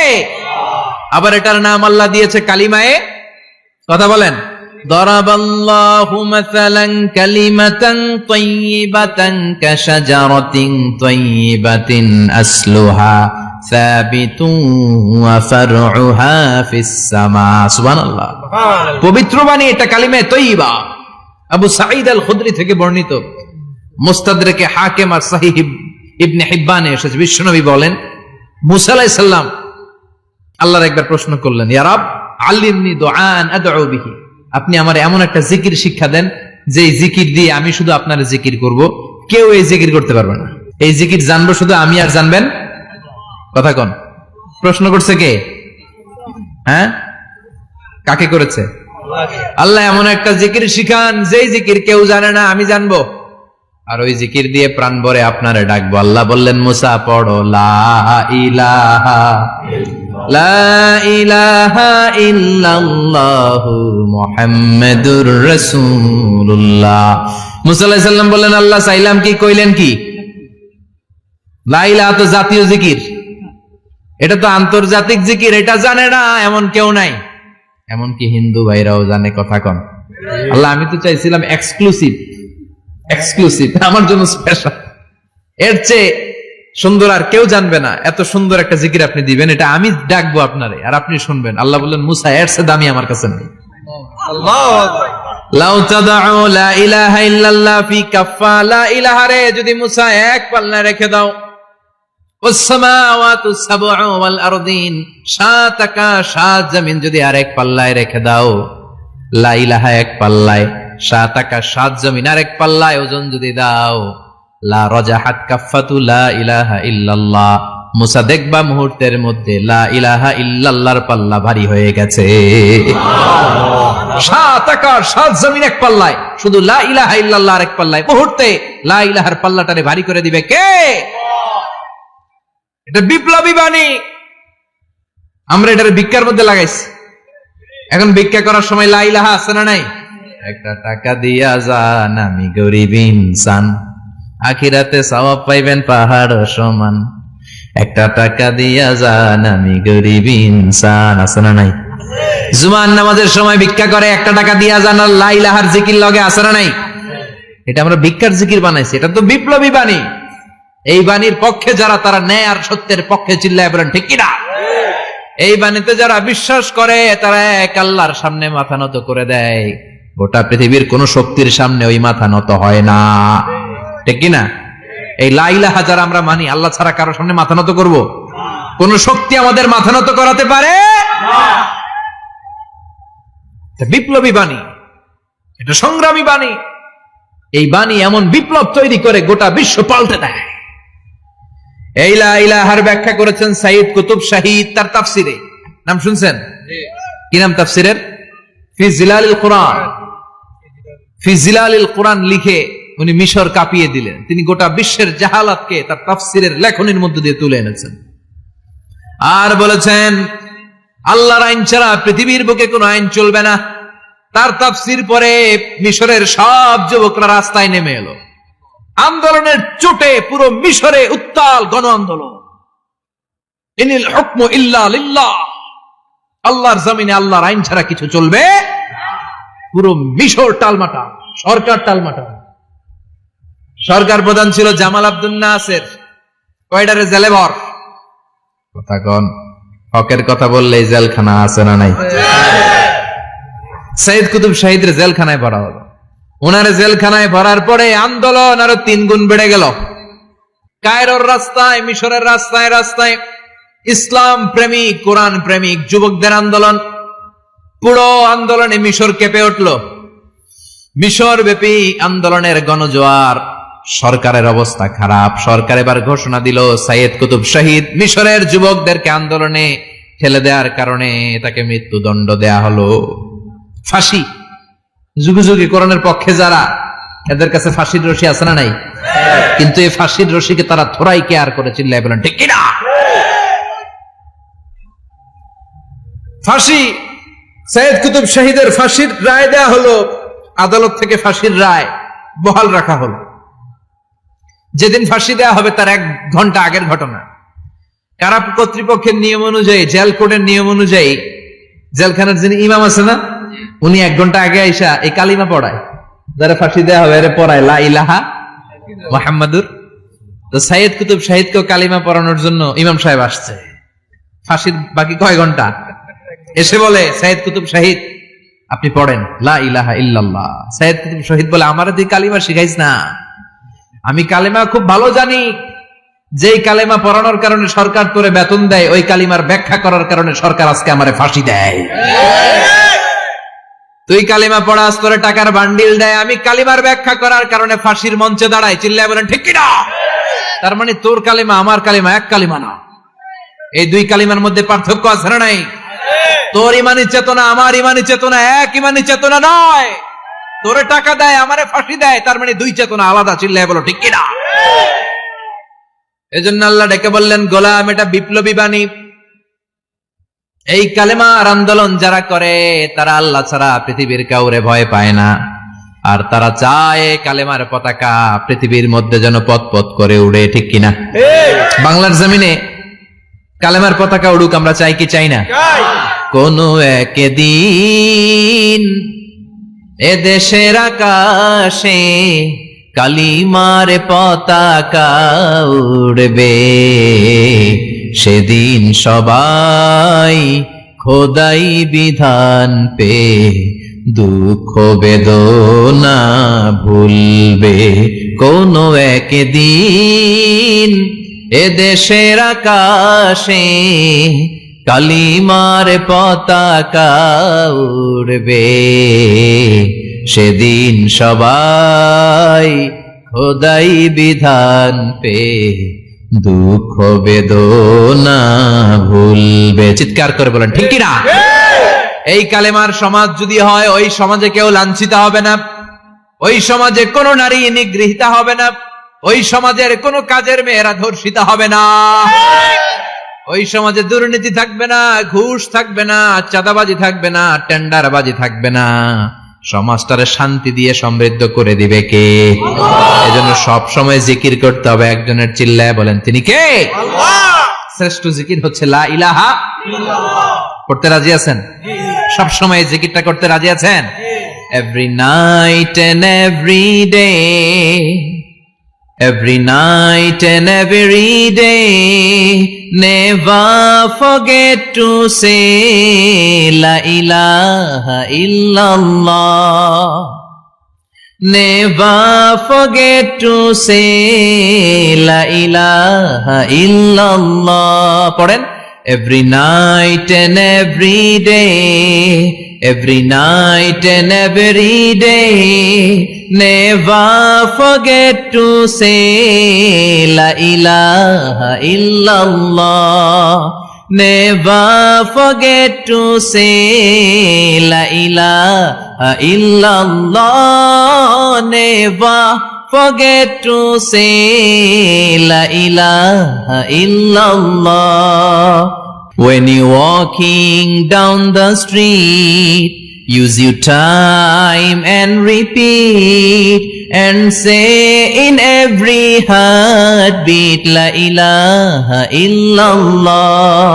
[SPEAKER 1] আবার এটার নাম আল্লাহ দিয়েছে কালিমায়ে, কথা বলেন, দরাবাল্লাহু মাসালান কালিমাতান তাইয়িবাতান কাশাজারাতিন তাইয়িবাতিন আসলুহা সাবিতুন ওয়া ফারউহা ফিস সামা। সুবহানাল্লাহ। পবিত্র বাণী এটা কালিমায়ে তাইয়িবা। আবু সাঈদ আল খুদরি থেকে বর্ণিত, মুস্তাদরাকে হাকিম আর সহিহ ইবনে হিব্বানে এসেছে, বিশ্বনবী বলেন, মুসা আলাইহিস সালাম আল্লাহর একবার প্রশ্ন করলেন, ইয়া রাব আল্লিমনি দুআন আদউ বিহি, আপনি আমার এমন একটা জিকির শিক্ষা দেন যে জিকির দিয়ে আমি শুধু আপনার জিকির করব, কেউ এই জিকির করতে পারবে না। এই জিকির জানবো শুধু আমি আর জানবেন। কথা কোন? প্রশ্ন করছে কে? হ্যাঁ, কাকে করেছে? আল্লাহ এমন একটা জিকির শিখান যেই জিকির কেউ জানে না, আমি জানবো, আর ওই জিকির দিয়ে প্রাণ ভরে আপনারে ডাকবো। আল্লাহ বললেন, মুসা পড়ো লা ইলাহা লা ইলাহা ইল্লাল্লাহু মুহাম্মাদুর রাসূলুল্লাহ। মুসা আলাইহিস সালাম বললেন, আল্লাহ চাইলাম কি, কইলেন কি? লা ইলাহা তো জাতীয় জিকির, এটা তো আন্তর্জাতিক জিকির, এটা জানে না এমন কেউ নাই, এমনকি হিন্দু ভাইরাও জানে। কথা কন। আল্লাহ আমি তো চাইছিলাম এক্সক্লুসিভ, আমার জন্য স্পেশাল, এর চেয়ে সুন্দর আর কেউ জানবে না, এত সুন্দর একটা জিকির আপনি দিবেন, এটা আমি ডাকবো আপনারে আর আপনি শুনবেন। আল্লাহ বললেন, মুসা এর চেয়ে দামি আমার কাছে নেই। আল্লাহু আকবার। লাউ তাদউ লা ইলাহা ইল্লাল্লাহ ফি কাফা, লা ইলাহা রে যদি মুসা এক পাল্লায় রেখে দাও, ওয়াস সামাওয়াতু সাবউ ওয়াল আরদিন, সাত আকাশ সাত জমিন যদি আরেক পাল্লায় রেখে দাও, লা ইলাহা এক পাল্লায়, সাত আকাশ সাত জমিন আরেক পাল্লায় ওজন যদি দাও, লা রাজাহাত কাফাতু লা ইলাহা ইল্লাল্লাহ, মুসা দেখবা মুহূর্তের মধ্যে লা ইলাহা ইল্লাল্লাহর পাল্লা ভারী হয়ে গেছে। সাত আকাশ সাত জমিন এক পাল্লায়, শুধু লা ইলাহা ইল্লাল্লাহ আরেক পাল্লায়, মুহূর্তে লা ইলাহার পাল্লাটারে ভারী করে দিবে কে? এটা বিপ্লবী বাণী। আমরা এটার ভিক্ষার মধ্যে লাগাইছি। এখন ভিক্ষা করার সময় লা ইলাহা আছে না নাই? একটা টাকা দিয়া যান, আমি গরিব ইনসান, আখিরাতে সওয়াব পাইবেন পাহাড় সমান। একটা টাকা দিয়া যান, আমি গরিব ইনসান, আছে না নাই? জুমার নামাজের সময় ভিক্ষা করে, একটা টাকা দিয়া যান, আর লা ইলাহার জিকির লগে, আছে না নাই? এটা আমরা ভিক্ষার জিকির বানাইছি, এটা তো বিপ্লবী বাণী। এই বাণীর পক্ষে যারা, তারা ন্যায় আর সত্যের পক্ষে চিল্লায় বলেন ঠিক কিনা? এই বাণীতে যারা বিশ্বাস করে তারা এক আল্লাহর সামনে মাথা নত করে দেয়, গোটা পৃথিবীর কোন শক্তির সামনে ওই মাথা নত হয় না, ঠিক কিনা? এই লা ইলাহা যারা আমরা মানি, আল্লাহ ছাড়া কারো সামনে মাথা নত করব? কোন শক্তি আমাদের মাথা নত করাতে পারে না। বিপ্লবী বাণী, এটা সংগ্রামী বাণী। এই বাণী এমন বিপ্লব তৈরি করে গোটা বিশ্ব পাল্টে দেয়। এই লা ইলাহার ব্যাখ্যা করেছেন সাইয়্যিদ কুতুব শাহীদ তার তাফসিরে। নাম শুনছেন? কি নাম তাফসিরের? ফি জিলালিল কুরআন। ফি জিলালিল কুরআন লিখে উনি মিশর কাঁপিয়ে দিলেন। তিনি গোটা বিশ্বের জাহালাতকে তার তাফসিরের লেখনীর মধ্যে দিয়ে তুলে এনেছেন। আর বলেছেন, আল্লাহর আইন ছাড়া পৃথিবীর বুকে কোনো আইন চলবে না। তার তাফসির পরে মিশরের সব যুবকরা রাস্তায় নেমে এলো। আন্দোলনের চোটে পুরো মিশরে উত্তাল গণ আন্দোলন। ইনিল হুকমু ইল্লা লিল্লাহ, আল্লাহর জমিনে আল্লাহর আইন ছাড়া কিছু চলবে? পুরো মিশর টালমাটা, সরকার টালমাটা। সরকার প্রধান ছিল জামাল আব্দুল নাসের, কয়টারে জেলে ভর। কথা কন, হকের কথা বললেই জেলখানা আছে না নাই? সাইয়্যিদ কুতুব শাহীদের জেলখানায় ভরা হলো। ওনার জেলখানায় ভরার পরে আন্দোলন আরো 3 গুণ বেড়ে গেল। কায়রোর রাস্তায়, মিশরের রাস্তায় রাস্তায় ইসলাম প্রেমিক, কোরআন প্রেমিক যুবকদের আন্দোলন। পুরো আন্দোলনে মিশর কেঁপে উঠল। মিশর ব্যাপী আন্দোলনের গণজোয়ার। সরকারের অবস্থা খারাপ। সরকার এবার ঘোষণা দিল সাইয়েদ কুতুব শহীদ মিশরের যুবকদেরকে আন্দোলনে ঠেলে দেওয়ার কারণে তাকে মৃত্যুদণ্ড দেয়া হলো, ফাঁসি। যুগে যুগে কোরআনের পক্ষে যারা, এদের কাছে ফাঁসির রশি আছে না নাই? কিন্তু এই ফাঁসির রশিকে তারা থোড়াই কেয়ার করে চিল্লায় বলেন ঠিক কিনা? ফাঁসি, সাইয়েদ কুতুব শহীদের ফাঁসির রায় দেয়া হলো। আদালত থেকে ফাঁসির রায় বহাল রাখা হলো। যেদিন ফাঁসি দেওয়া হবে তার 1 ঘন্টা আগের ঘটনা। কারা কর্তৃপক্ষের নিয়ম অনুযায়ী, জেল কোডের নিয়ম অনুযায়ী জেলখানার যিনি ইমাম আছে না, উনি 1 ঘন্টা আগে আইসা এই কালিমা পড়ায়, যারা ফাঁসি দেওয়া হবে এর পড়ায় লা ইলাহা মুহাম্মাদুর। তো সাইয়েদ কুতুব শহীদকে কালিমা পড়ানোর জন্য ইমাম সাহেব আসছে। ফাঁসির বাকি কয় ঘন্টা, এসে বলে সাইয়েদ কুতুব শহীদ আপনি পড়েন লা ইলাহা ইল্লাল্লাহ। সাইয়েদ কুতুব শহীদ বলে আমারে তুই কালিমা শিখাইস না, আমি কালিমা খুব ভালো জানি। যেই কালিমা পড়ানোর কারণে সরকার তোরে বেতন দেয়, ওই কালিমার ব্যাখ্যা করার কারণে সরকার আজকে আমারে ফাঁসি দেয়। তুই কালিমা পড়াস, তোরে টাকার বান্ডিল দেয়, আমি কালিমার ব্যাখ্যা করার কারণে ফাঁসির মঞ্চে দাঁড়াই। চিল্লায় বলেন ঠিক কিনা? তার মানে তোর কালিমা আমার কালিমা এক কালিমা না। এই 2 কালিমার মধ্যে পার্থক্য আছে না নাই? তোর ইমানি চেতনা আমার ইমানি চেতনা এক ইমানি চেতনা নয়। তোরে টাকা দেয়, আমারে ফাঁসি দেয়, তার মানে 2 চেতনা আলাদা। চিল্লায় বলো ঠিক কিনা? এজন্য আল্লাহ ডেকে বললেন গোলাম, এটা বিপ্লবী বাণী। এই কালেমার আন্দোলন যারা করে তারা আল্লাহ ছাড়া পৃথিবীর কাউরে ভয় পায় না। আর তারা চায় কালেমার পতাকা পৃথিবীর মধ্যে যেন পথ পথ করে উড়ে, ঠিক কিনা? বাংলার জমিনে কালেমার পতাকা উড়ুক, আমরা চাই কি চাই না? কোন একদিন এদেশের আকাশে কালিমার পতাকা উড়বে, সেদিন সবাই খোদাই বিধান পে দুঃখ বেদনা ভুলবে। কোন একদিন এদেশের আকাশে কালিমার পতাকা উড়বে, সেদিন সবাই খোদাই বিধান পে দুঃখ বেদনা ভুলবে। চিৎকার করে বলেন ঠিক কিনা? এই কালেমার সমাজ যদি হয়, ওই সমাজে কেউ লাঞ্ছিত হবে না, ওই সমাজে কোনো নারী নিগৃহীতা হবে না, ওই সমাজের কোনো কাজের মেয়েরা ধর্ষিতা হবে না, ওই সমাজে দুর্নীতি থাকবে না, ঘুষ থাকবে না, চাঁদাবাজি থাকবে না, টেন্ডারবাজি থাকবে না। সমাজটারে শান্তি দিয়ে সমৃদ্ধ করে দিবে কে? এজন্য সব সময় জিকির করতে হবে একজনের। চিল্লায় বলেন তিনি কে? আল্লাহ। শ্রেষ্ঠ জিকির হচ্ছে লা ইলাহা ইল্লাল্লাহ। করতে রাজি আছেন? সব সময় জিকিরটা করতে রাজি আছেন? Every night and every day, every night and every day, never forget to say la ilaha illallah, never forget to say la ilaha illallah. পড়েন every night and every day, every night and every day, never forget to say la ilaha illallah, never forget to say la ilaha illallah, never forget to say la ilaha illallah. When you're walking down the street, use your time and repeat and say in every heartbeat la ilaha illallah.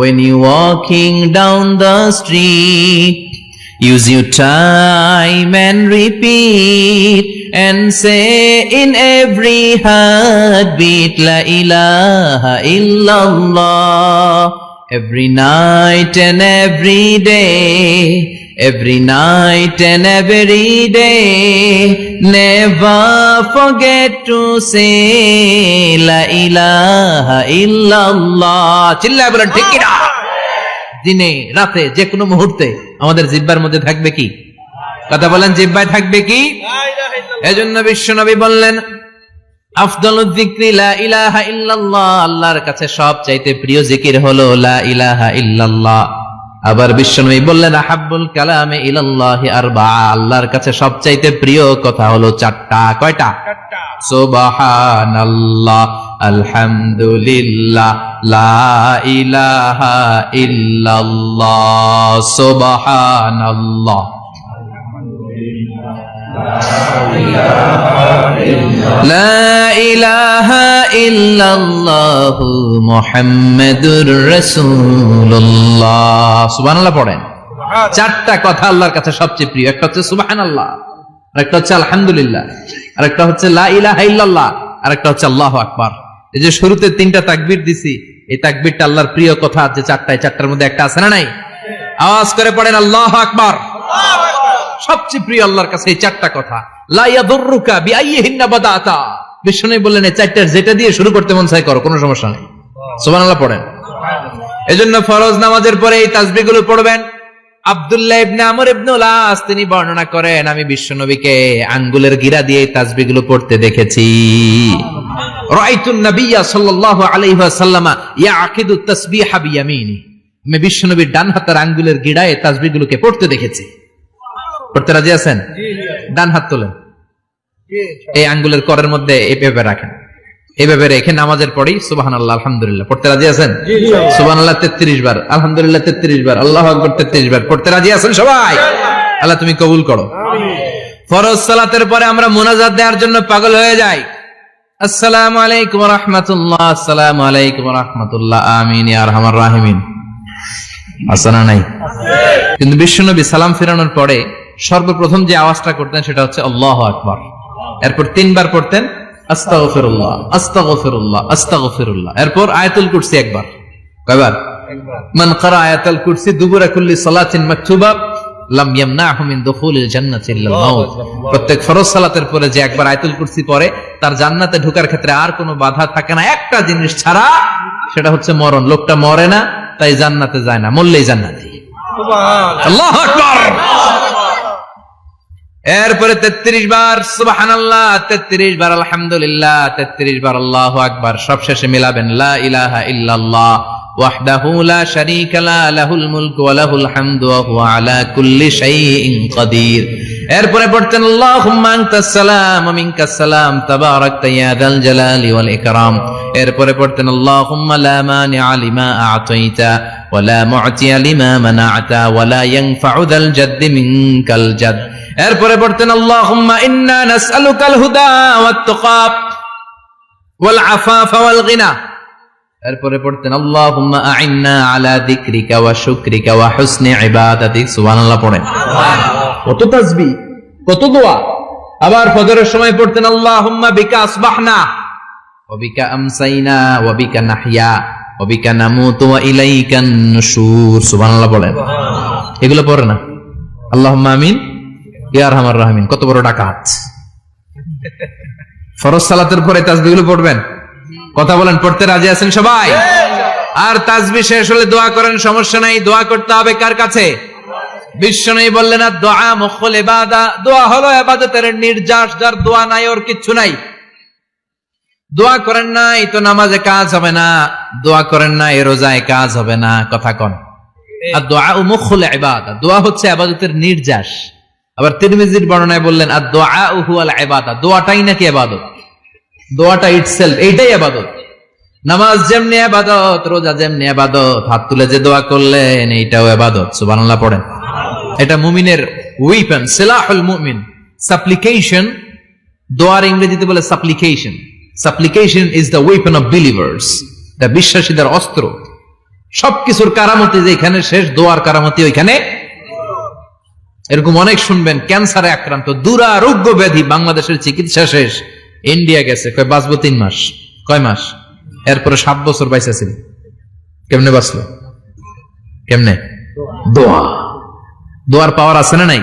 [SPEAKER 1] When you're walking down the street, use your time and repeat and say in every heartbeat la ilaha illallah. Every night and every day, every night and every day. Never forget to say La ilaha illallah. চিল্লায় বলেন ঠিক কি না? দিনে রাতে যে কোনো মুহূর্তে আমাদের জিহ্বার মধ্যে থাকবে কি? কথা বলেন, জিহ্বায় থাকবে কি? এজন্য বিশ্বনবী বললেন আফদালুয যিকরি লা ইলাহা ইল্লাল্লাহ, আল্লাহর কাছে সবচাইতে প্রিয় জিকির হলো লা ইলাহা ইল্লাল্লাহ। আবার বিশ্বনবী বললেন আহাব্বুল কালামে ইলাল্লাহি আরবাআ, আল্লাহর কাছে সবচাইতে প্রিয় কথা হলো চারটা। কয়টা? সুবহানাল্লাহ, আলহামদুলিল্লাহ, লা ইলাহা ইল্লাল্লাহ। সুবহানাল্লাহ, লা ইলাহা ইল্লাল্লাহ, মুহাম্মাদুর রাসূলুল্লাহ। সুবহানাল্লাহ পড়েন। চারটা কথা আল্লাহর কাছে সবচেয়ে প্রিয়। একটা হচ্ছে সুবহানাল্লাহ, আরেকটা হচ্ছে আলহামদুলিল্লাহ, আরেকটা হচ্ছে লা ইলাহা ইল্লাল্লাহ, আরেকটা হচ্ছে আল্লাহু আকবার। এই যে শুরুতে তিনটা তাকবীর দিছি, এই তাকবীরটা আল্লাহর প্রিয় কথা আছে চারটায়, চারটার মধ্যে একটা আছে না নাই? আওয়াজ করে পড়েন আল্লাহু আকবার। সবচেয়ে প্রিয় আল্লাহর কাছে এই চারটা কথা। লা ইয়াদুররুকা বিআইয়িহিন্না বাদাতা, বিষ্ণু বললেন এই চারটার যেটা দিয়ে শুরু করতে মন চায় করো, কোনো সমস্যা নেই। সুবহানাল্লাহ পড়েন। এজন্য ফরজ নামাজের পরে এই তাসবিহগুলো পড়বেন। আব্দুল্লাহ ইবনে আমর ইবনে উলাস তিনি বর্ণনা করেন, আমি বিশ্বনবীকে আঙ্গুলের গিরা দিয়ে এই তাসবিহগুলো পড়তে দেখেছি। রাআইতুন নাবিয়্যা সাল্লাল্লাহু আলাইহি ওয়াসাল্লাম ইয়াকিদু তাসবিহা বিয়ামিনি, আমি বিশ্বনবীর ডান হাতের আঙ্গুলের গিরায় তাসবিহগুলোকে পড়তে দেখেছি। পড়তে রাজি আছেন? ডান হাত তোলেন, এই আঙ্গুলের করের মধ্যে এইভাবে রাখেন, এইভাবে রেখে নামাজের পরেই সুবহানাল্লাহ আলহামদুলিল্লাহ পড়তে রাজি আছেন? সুবহানাল্লাহ 33 বার, আলহামদুলিল্লাহ 33 বার, আল্লাহু আকবার 33 বার। পড়তে রাজি আছেন সবাই? আল্লাহ তুমি কবুল করো। ফরজ সালাতের পরে আমরা মুনাজাত দেওয়ার জন্য পাগল হয়ে যাই। আসসালামু আলাইকুম ওয়া রাহমাতুল্লাহ, আসসালামু আলাইকুম ওয়া রাহমাতুল্লাহ, আমিন ইয়া আরহামার রাহিমিন। আসনা নাই? কিন্তু বিশ্বনবী সালাম ফেরানোর পরে সর্বপ্রথম যে আওয়াজটা করতেন সেটা হচ্ছে আল্লাহু আকবার। এরপর 3 বার পড়তেন আস্তাগফিরুল্লাহ, আস্তাগফিরুল্লাহ, আস্তাগফিরুল্লাহ। এরপর আয়াতুল কুরসি একবার। কয়বার? মান ক্বারা আয়াতুল কুরসি দুবুরা কুল্লি সালাতিন মাকতুবা লাম ইয়ামনাহু মিন দুখুলিল জান্নাতি ইল্লাল মাউত। প্রত্যেক ফরজ সালাতের পরে যে একবার আয়াতুল কুরসি পড়ে তার জান্নাতে ঢোকার ক্ষেত্রে আর কোনো বাধা থাকে না, একটা জিনিস ছাড়া, সেটা হচ্ছে মরণ। লোকটা মরে না তাই জান্নাতে যায় না, মরলেই জান্নাতি। সুবহানাল্লাহ, আল্লাহু আকবার। এরপরে 33 বার সুবহানাল্লাহ, 33 বার আলহামদুলিল্লাহ, 33 বার আল্লাহু আকবার। সবশেষে মিলাবেন লা ইলাহা ইল্লাল্লাহ ওয়াহদাহু লা শারীকা লা লাহুল মুলকু ওয়া লাহুল হামদু ওয়া হুয়া আলা কুল্লি শাইইন কাদির। এরপরে পড়তেন আল্লাহুম্মা আনতাস সালাম ওয়া মিনকাস সালাম তাবারাকতা ইয়া যাল জালালি ওয়াল ইকরাম। এরপরে পড়তেন আল্লাহুম্মা লা মানিআ লিমা আ'তাইতা ওয়া লা মু'তিয়া লিমা মানা'তা ওয়া লা ইয়ানফা'ু যাল জাদ্দি মিনকাল জাদ। এরপরে পড়তেন আল্লাহুম্মা ইন্না নাসআলুকাল হুদা ওয়াত তুকা ওয়াল আফাফা ওয়াল গিনা। এরপরে পড়তেন আল্লাহুম্মা আ'ইন্না আলা যিকরিকা ওয়া শুকরিকা ওয়া হুসনি ইবাদাতিক। সুবহানাল্লাহ পড়েন। কত তাসবিহ, কত দোয়া। আবার ফজরের সময় পড়তেন আল্লাহুম্মা বিকা আসবাহনা ওয়া বিকা আমসাইনা ওয়া বিকা নাহইয়া ওয়া বিকা নামুতু ওয়া ইলাইকান নুশুর। সুবহানাল্লাহ পড়েন। এগুলো পড়ে না? আল্লাহুম্মা আমিন ইয়া আরহামার রাহিমিন। কত বড় ডাকাত। ফরজ সালাতের পরে তাসবিহগুলো পড়বেন। কথা বলেন, পড়তে রাজি আছেন সবাই? আর তাসবিহ শেষ হলে দোয়া করেন, সমস্যা নাই। দোয়া করতে হবে কার কাছে? বিশ্বনবী বললেন না, দোয়া মুখুল ইবাদা, দোয়া হলো ইবাদতের নির্যাস। যার দোয়া নাই ওর কিচ্ছু নাই। দোয়া করেন নাই তো নামাজে কাজ হবে না, দোয়া করেন নাই রোজায় কাজ হবে না। কথা কন। আর দোয়া মুখুল ইবাদা, দোয়া হচ্ছে ইবাদতের নির্যাস। আবার তিরমিজির বর্ণনায় বললেন আর দোয়া হুয়াল ইবাদা, দোয়াটাই নাকি ইবাদত। দোয়াটা ইটসেলফ, এইটাই ইবাদত। নামাজ যেমনি ইবাদত, রোজা যেমনি ইবাদত, হাত তুলে যে দোয়া করলেন এইটাও ইবাদত। সুবহানাল্লাহ পড়েন। এটা মুমিনের ওয়েপন, সিলাহুল মুমিন। সাপ্লিকেশন, দোয়ার ইংরেজিতে বলে সাপ্লিকেশন। সাপ্লিকেশন is the weapon of believers, এটা বিশ্বাসীদের অস্ত্র। সবকিছুর কারামতি যেখানে শেষ, দোয়ার কারামতি ওইখানে। এরকম অনেক শুনবেন, ক্যান্সারে আক্রান্ত, দুরারোগ্য ব্যাধি, বাংলাদেশের চিকিৎসা শেষ, ইন্ডিয়া গেছে, কয় বাঁচবো 3 মাস। কয় মাস? এরপরে 7 বছর বাইসা ছিল। কেমনে বাঁচলো? কেমনে? দোয়া। দোয়ার পাওয়ার আছে না নাই?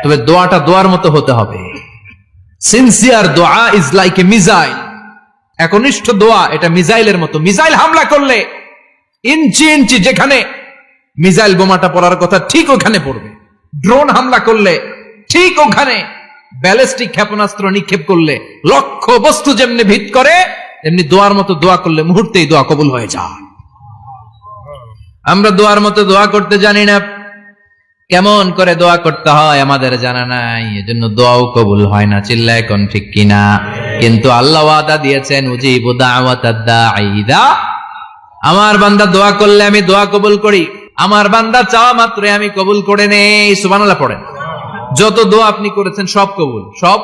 [SPEAKER 1] তবে দোয়াটা দোয়ার মতো হতে হবে। সিনসিয়ার দোয়া ইজ লাইক এ মিসাইল। একনিষ্ঠ দোয়া এটা মিসাইলের মতো। মিসাইল হামলা করলে ইঞ্চি ইঞ্চি যেখানে মিসাইল বোমাটা পড়ার কথা ঠিক ওখানে পড়বে। ড্রোন হামলা করলে ঠিক ওখানে, ব্যালিস্টিক ক্ষেপণাস্ত্র নিক্ষেপ করলে লক্ষ্য বস্তু যেমনি ভিত করে, এমনি দোয়ার মতো দোয়া করলে মুহূর্তেই দোয়া কবুল হয়ে যায়। আমরা দোয়ার মতো দোয়া করতে জানি না, কেমন করে দোয়া করতে হয় আমাদের জানা নাই, এজন্য দোয়াও কবুল হয় না। চিল্লায় কোন ঠিক কিনা? কিন্তু আল্লাহ ওয়াদা দিয়েছেন, উজিবু দাওয়াতাদ দাঈ ইযা, আমার বান্দা দোয়া করলে আমি দোয়া কবুল করি। আমার বান্দা চাওয়া মাত্রই আমি কবুল করে নেই। সুবহানাল্লাহ পড়েন। যত দোয়া আপনি করেছেন সব কবুল, সব,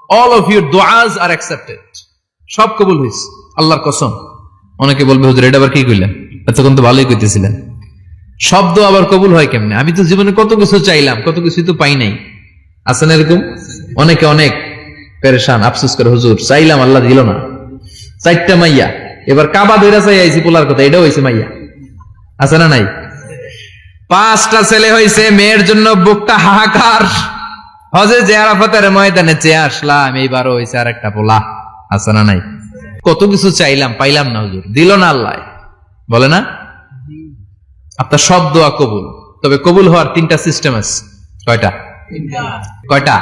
[SPEAKER 1] অল অফ ইউর দুআস আর অ্যাকসেপ্টেড, সব কবুল হয়েছে আল্লাহর কসম। অনেকে বলবে হুজুর এটা আবার কি কইলেন, এতক্ষণ তো ভালোই কইতেছিলেন। সব দোয়া আবার কবুল হয় কেমনে? আমি তো জীবনে কত কিছু চাইলাম, কত কিছু তো পাই নাই। আছে না এরকম? অনেকে অনেক পেরেশান, আফসোস করে হুজুর চাইলাম আল্লাহ দিল না। 4টা মাইয়া, এবার কাবা ধইরা চাই আইছি পোলার কথা, এটাও হইছে মাইয়া। আছে না নাই? 5টা ছেলে হইছে, মেয়ের জন্য বুকটা হাহাকার। হজে যে আরাফাতের ময়দানে চেয়ে আসলাম, এইবারও হইছে আর একটা পোলা। আছে না নাই? কত কিছু চাইলাম, পাইলাম না হুজুর, দিল না আল্লাহ। বলে না? আপনার সব দোয়া কবুল, তবে কবুল হওয়ার 3টা সিস্টেম আছে। কয়টা? কয়টা?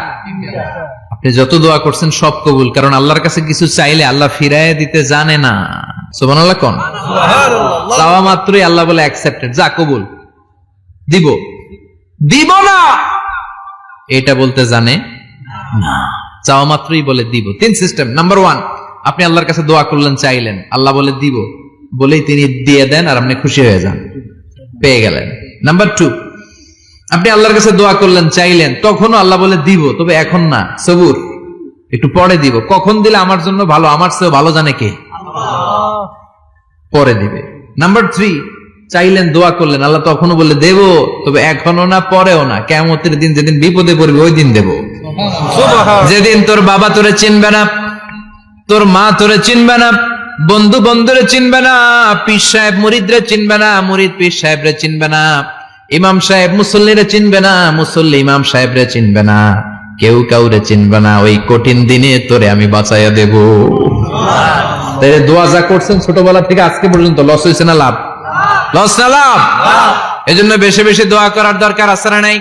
[SPEAKER 1] আপনি যত দোয়া করছেন সব কবুল, কারণ আল্লাহর কাছে কিছু চাইলে আল্লাহ ফিরায় দিতে জানে না। সুবহানাল্লাহ কোন? চাওয়া মাত্রই আল্লাহ বলে অ্যাকসেপ্টেড, যা কবুল, দিব, দিব না এটা বলতে জানে না। চাওয়া মাত্রই বলে দিব। 3 সিস্টেম। নাম্বার 1, আপনি আল্লাহর কাছে দোয়া করলেন, চাইলেন, আল্লাহ বলে দিব, বলেই তিনি দিয়ে দেন আর আপনি খুশি হয়ে যান, পেয়ে গেলেন। নাম্বার 2, আপনি আল্লাহর কাছে দোয়া করলেন, চাইলেন, তখনও আল্লাহ বলে দিব, তবে এখন না, সবুর, একটু পরে দিব। কখন দিলে আমার জন্য ভালো, আমার চেয়ে ভালো জানে কে? পরে দিবে। নাম্বার 3, চাইলেন, দোয়া করলেন, আল্লাহ তখনও বলে দেব, তবে এখনো না, পরেও না, কিয়ামতের দিন যেদিন বিপদে পড়বে ওই দিন দেব। যেদিন তোর বাবা তোরে চিনবে না, তোর মা তোরে চিনবে না, বন্ধু বন্ধুরে চিনবে না, পীর সাহেব মুরিদরে চিনবে না, মুরিদ পীর সাহেবরে চিনবে না, ইমাম সাহেব মুসল্লিরে চিনবে না, মুসল্লি ইমাম সাহেবরে চিনবে না, কেউ কাউরে চিনবে না। ওই কঠিন দিনে তোরে আমি বাঁচাইয়া দেব। তাই দোয়া যা করছেন ছোটবেলা থেকে আজকে পর্যন্ত, লস হয়েছে না লাভ? লস না লাভ? এজন্য বেশি বেশি দোয়া করার দরকার আছে না নাই?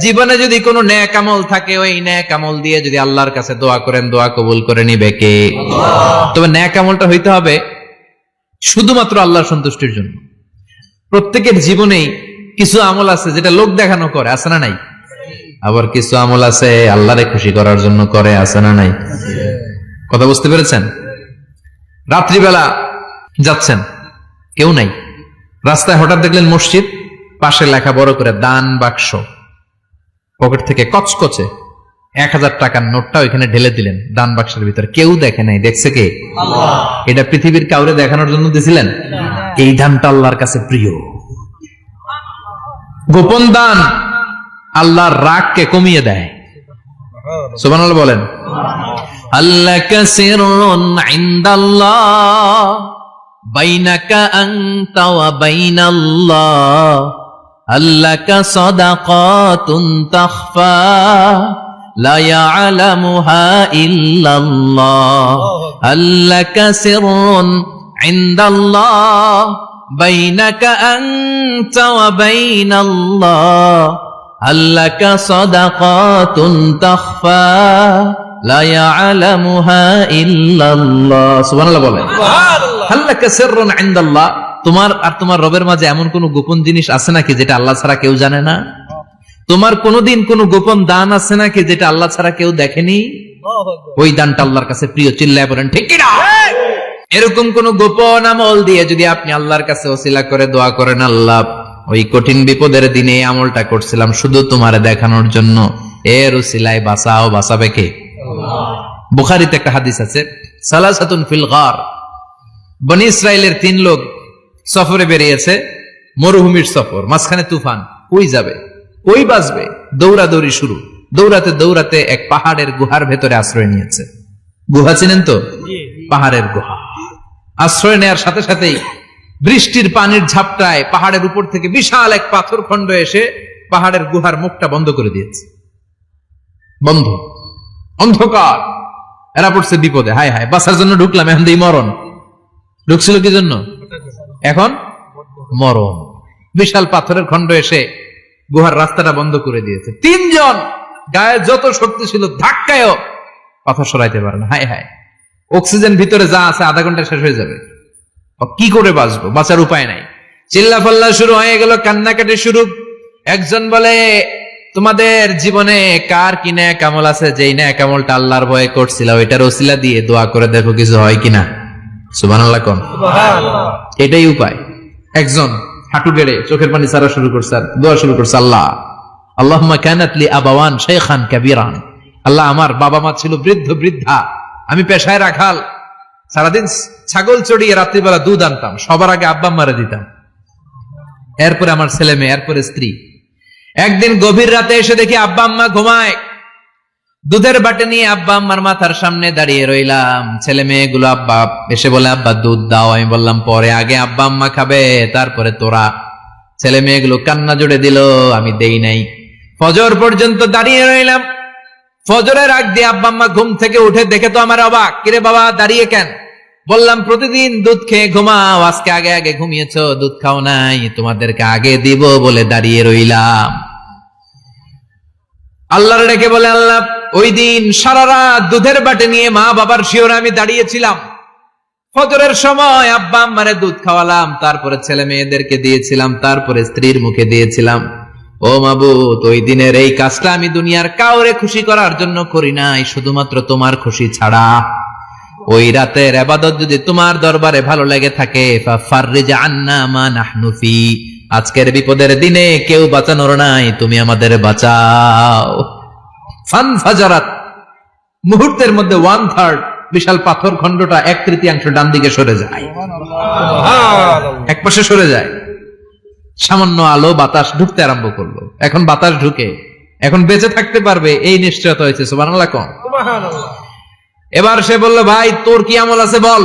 [SPEAKER 1] জীবনে যদি কোনো নেক আমল থাকে, ওই নেক আমল দিয়ে যদি আল্লাহর কাছে দোয়া করেন, দোয়া কবুল করে নিবে কে? তবে নেক আমলটা হইতে হবে শুধুমাত্র আল্লাহর সন্তুষ্টির জন্য। প্রত্যেকের জীবনেই কিছু আমল আছে যেটা লোক দেখানো করে, আছে না নাই? আবার কিছু আমল আছে আল্লাহরে খুশি করার জন্য করে, আছে না নাই? কথা বুঝতে পেরেছেন? রাত্রিবেলা যাচ্ছেন, কেউ নাই, রাস্তায় হঠাৎ দেখলেন মসজিদ, পাশে লেখা বড় করে দান বাক্স, পকেট থেকে কচকচে 1000 টাকার নোটটা ওইখানে ঢেলে দিলেন দান বাক্সের ভিতরে। কেউ দেখে নাই, দেখছে কে? আল্লাহ। এটা পৃথিবীর কাউরে দেখানোর জন্য দিছিলেন? এই দানটা আল্লাহর কাছে প্রিয়। গোপন দান আল্লাহর রাগকে কমিয়ে দেয়। সুবহানাল্লাহ বলেন। আল্লাকা সিররুন ইনদাল্লাহ বাইনাকা আনতা ওয়া বাইনাল্লাহ, আল্লাকা সাদাকাতুন তাখফা লা ইয়ালামুহা ইল্লাল্লাহ, আল্লাকা সিররুন ইনদাল্লাহ বাইনাকা আনতা ওয়া বাইনাল্লাহ, আল্লাকা সাদাকাতুন তাখফা লা ইয়ালামুহা ইল্লাল্লাহ। সুবহানাল্লাহ বলেন। সুবহানাল্লাহ। আল্লাকা সিররুন ইনদাল্লাহ, তোমার আর তোমার রবের মাঝে এমন কোন গোপন জিনিস আছে নাকি যেটা আল্লাহ ছাড়া কেউ জানে না? তোমার কোনদিন কোন গোপন দান আছে নাকি যেটা আল্লাহ ছাড়া কেউ দেখেনি? ওই দানটা আল্লাহর কাছে প্রিয়। চিল্লায় বলেন ঠিক কি না? এরকম কোন গোপন আমল দিয়ে যদি আপনি আল্লাহর কাছে ওসিলা করে দোয়া করেন, আল্লাহ ওই কঠিন বিপদের দিনে আমলটা করছিলাম শুধু তোমারে দেখানোর জন্য, এর ওসিলায় বাঁচাও, বাঁচাবে কে? বুখারীতে একটা হাদিস আছে, সালাসাতুন ফিল গার, বনি ইসরাইলের 3 লোক সফরে বেরিয়েছে, মরুভূমির সফর, মাঝখানে তুফান, কই যাবে, কই বাঁচবে, দৌড়াদৌড়ি শুরু। দৌড়াতে দৌড়াতে এক পাহাড়ের গুহার ভেতরে আশ্রয় নিয়েছে। গুহা চিনেন তো? পাহাড়ের গুহা। আশ্রয় নেয়ার সাথে সাথেই বৃষ্টির পানির ঝাপটায় পাহাড়ের উপর থেকে বিশাল এক পাথর খণ্ড এসে পাহাড়ের গুহার মুখটা বন্ধ করে দিয়েছে, বন্ধ, অন্ধকার। এরা পড়ছে বিপদে, হায় হায় বাঁচার জন্য ঢুকলাম, এখন দিয়ে মরণ। ঢুকছিল কি জন্য? এখন মরণ। বিশাল পাথরের খণ্ড এসে গুহার রাস্তাটা বন্ধ করে দিয়েছে। তিনজন গায়ে যত শক্তি ছিল ধাক্কায়ও পাথর সরাইতে পারে না। হায় হায়, অক্সিজেন ভিতরে যা আছে আধা ঘন্টা শেষ হয়ে যাবে, কি করে বাঁচবো? বাঁচার উপায় নাই। চিল্লা ফাল্লা শুরু হয়ে গেল, কান্নাকাটি শুরু। একজন বলে, তোমাদের জীবনে কার কি ন্যাক আমল আছে, যেই ন্যাক আমলটা আল্লাহর ভয়ে করছিল ওইটার ওসিলা দিয়ে দোয়া করে দেখো কিছু হয় কিনা। সুবহানাল্লাহ কোন, এটাই উপায়। একজন হাঁটু গেড়ে চোখের পানি ছাড়া শুরু করছে আর দোয়া শুরু করছে, আল্লাহ আল্লাহুম্মা কানাত লি আবাওয়ান শাইখান কাবীরান, আল্লাহ আমার বাবা মা ছিল বৃদ্ধ বৃদ্ধা, আমি পেশায় রাখাল, সারাদিন ছাগল চড়িয়ে রাত্রিবেলা দুধ আনতাম, সবার আগে আব্বা আম্মারে দিতাম, এরপরে আমার ছেলে মেয়ে, এরপরে স্ত্রী। একদিন গভীর রাতে এসে দেখি আব্বা আম্মা ঘুমায়, দুধের বাটি নিয়ে আব্বা আম্মার মাথার সামনে দাঁড়িয়ে রইলাম। ছেলে মেয়েগুলো আব্বা এসে বলে, আব্বা দুধ দাও। আমি বললাম পরে, আগে আব্বা আম্মা খাবে তারপরে তোরা। ছেলে মেয়েগুলো কান্না জুড়ে দিল, আমি দেই নাই। ফজর পর্যন্ত দাঁড়িয়ে রইলাম। ফজরের আগ দিয়ে আব্বা আম্মা ঘুম থেকে উঠে দেখে তো আমার অবাক, কিরে বাবা দাঁড়িয়ে কেন? বললাম প্রতিদিন দুধ খেয়ে ঘুমাও, আজকে আগে আগে ঘুমিয়েছো, দুধ খাও নাই, তোমাদেরকে আগে দিব বলে দাঁড়িয়ে রইলাম। আল্লাহর ডেকে বলে, আল্লাহ ওই দিন সারা রাত দুধের বাটি নিয়ে মা বাবার শিওরে আমি দাঁড়িয়েছিলাম, ফজরের সময় আব্বা আম্মারে দুধ খাওয়ালাম, তারপরে ছেলে মেয়েদেরকে দিয়েছিলাম, তারপরে স্ত্রীর মুখে দিয়েছিলাম। ও মাবুদ, ওই দিনের এই কাজটা আমি দুনিয়ার কাউরে খুশি করার জন্য করি নাই, শুধুমাত্র তোমার খুশি ছাড়া। ওই রাতের ইবাদত যদি তোমার দরবারে ভালো লেগে থাকে, ফাফাররিজ আন্না মা নাহনু ফি, আজকের বিপদের দিনে কেউ বাঁচানোর নাই, তুমি আমাদের বাঁচাও। ফানফাজারাত, মুহূর্তের মধ্যে 1/3 বিশাল পাথর খণ্ডটা 1/3 ডান দিকে সরে যায়, এক পাশে সরে যায়। সামান্য আলো বাতাস ঢুকতে আরম্ভ করলো। এখন বাতাস ঢুকে এখন বেঁচে থাকতে পারবে এই নিশ্চয়তা হয়েছে। সুবহানাল্লাহ কোন। এবার সে বলল, ভাই তোর কি আমল আছে বল।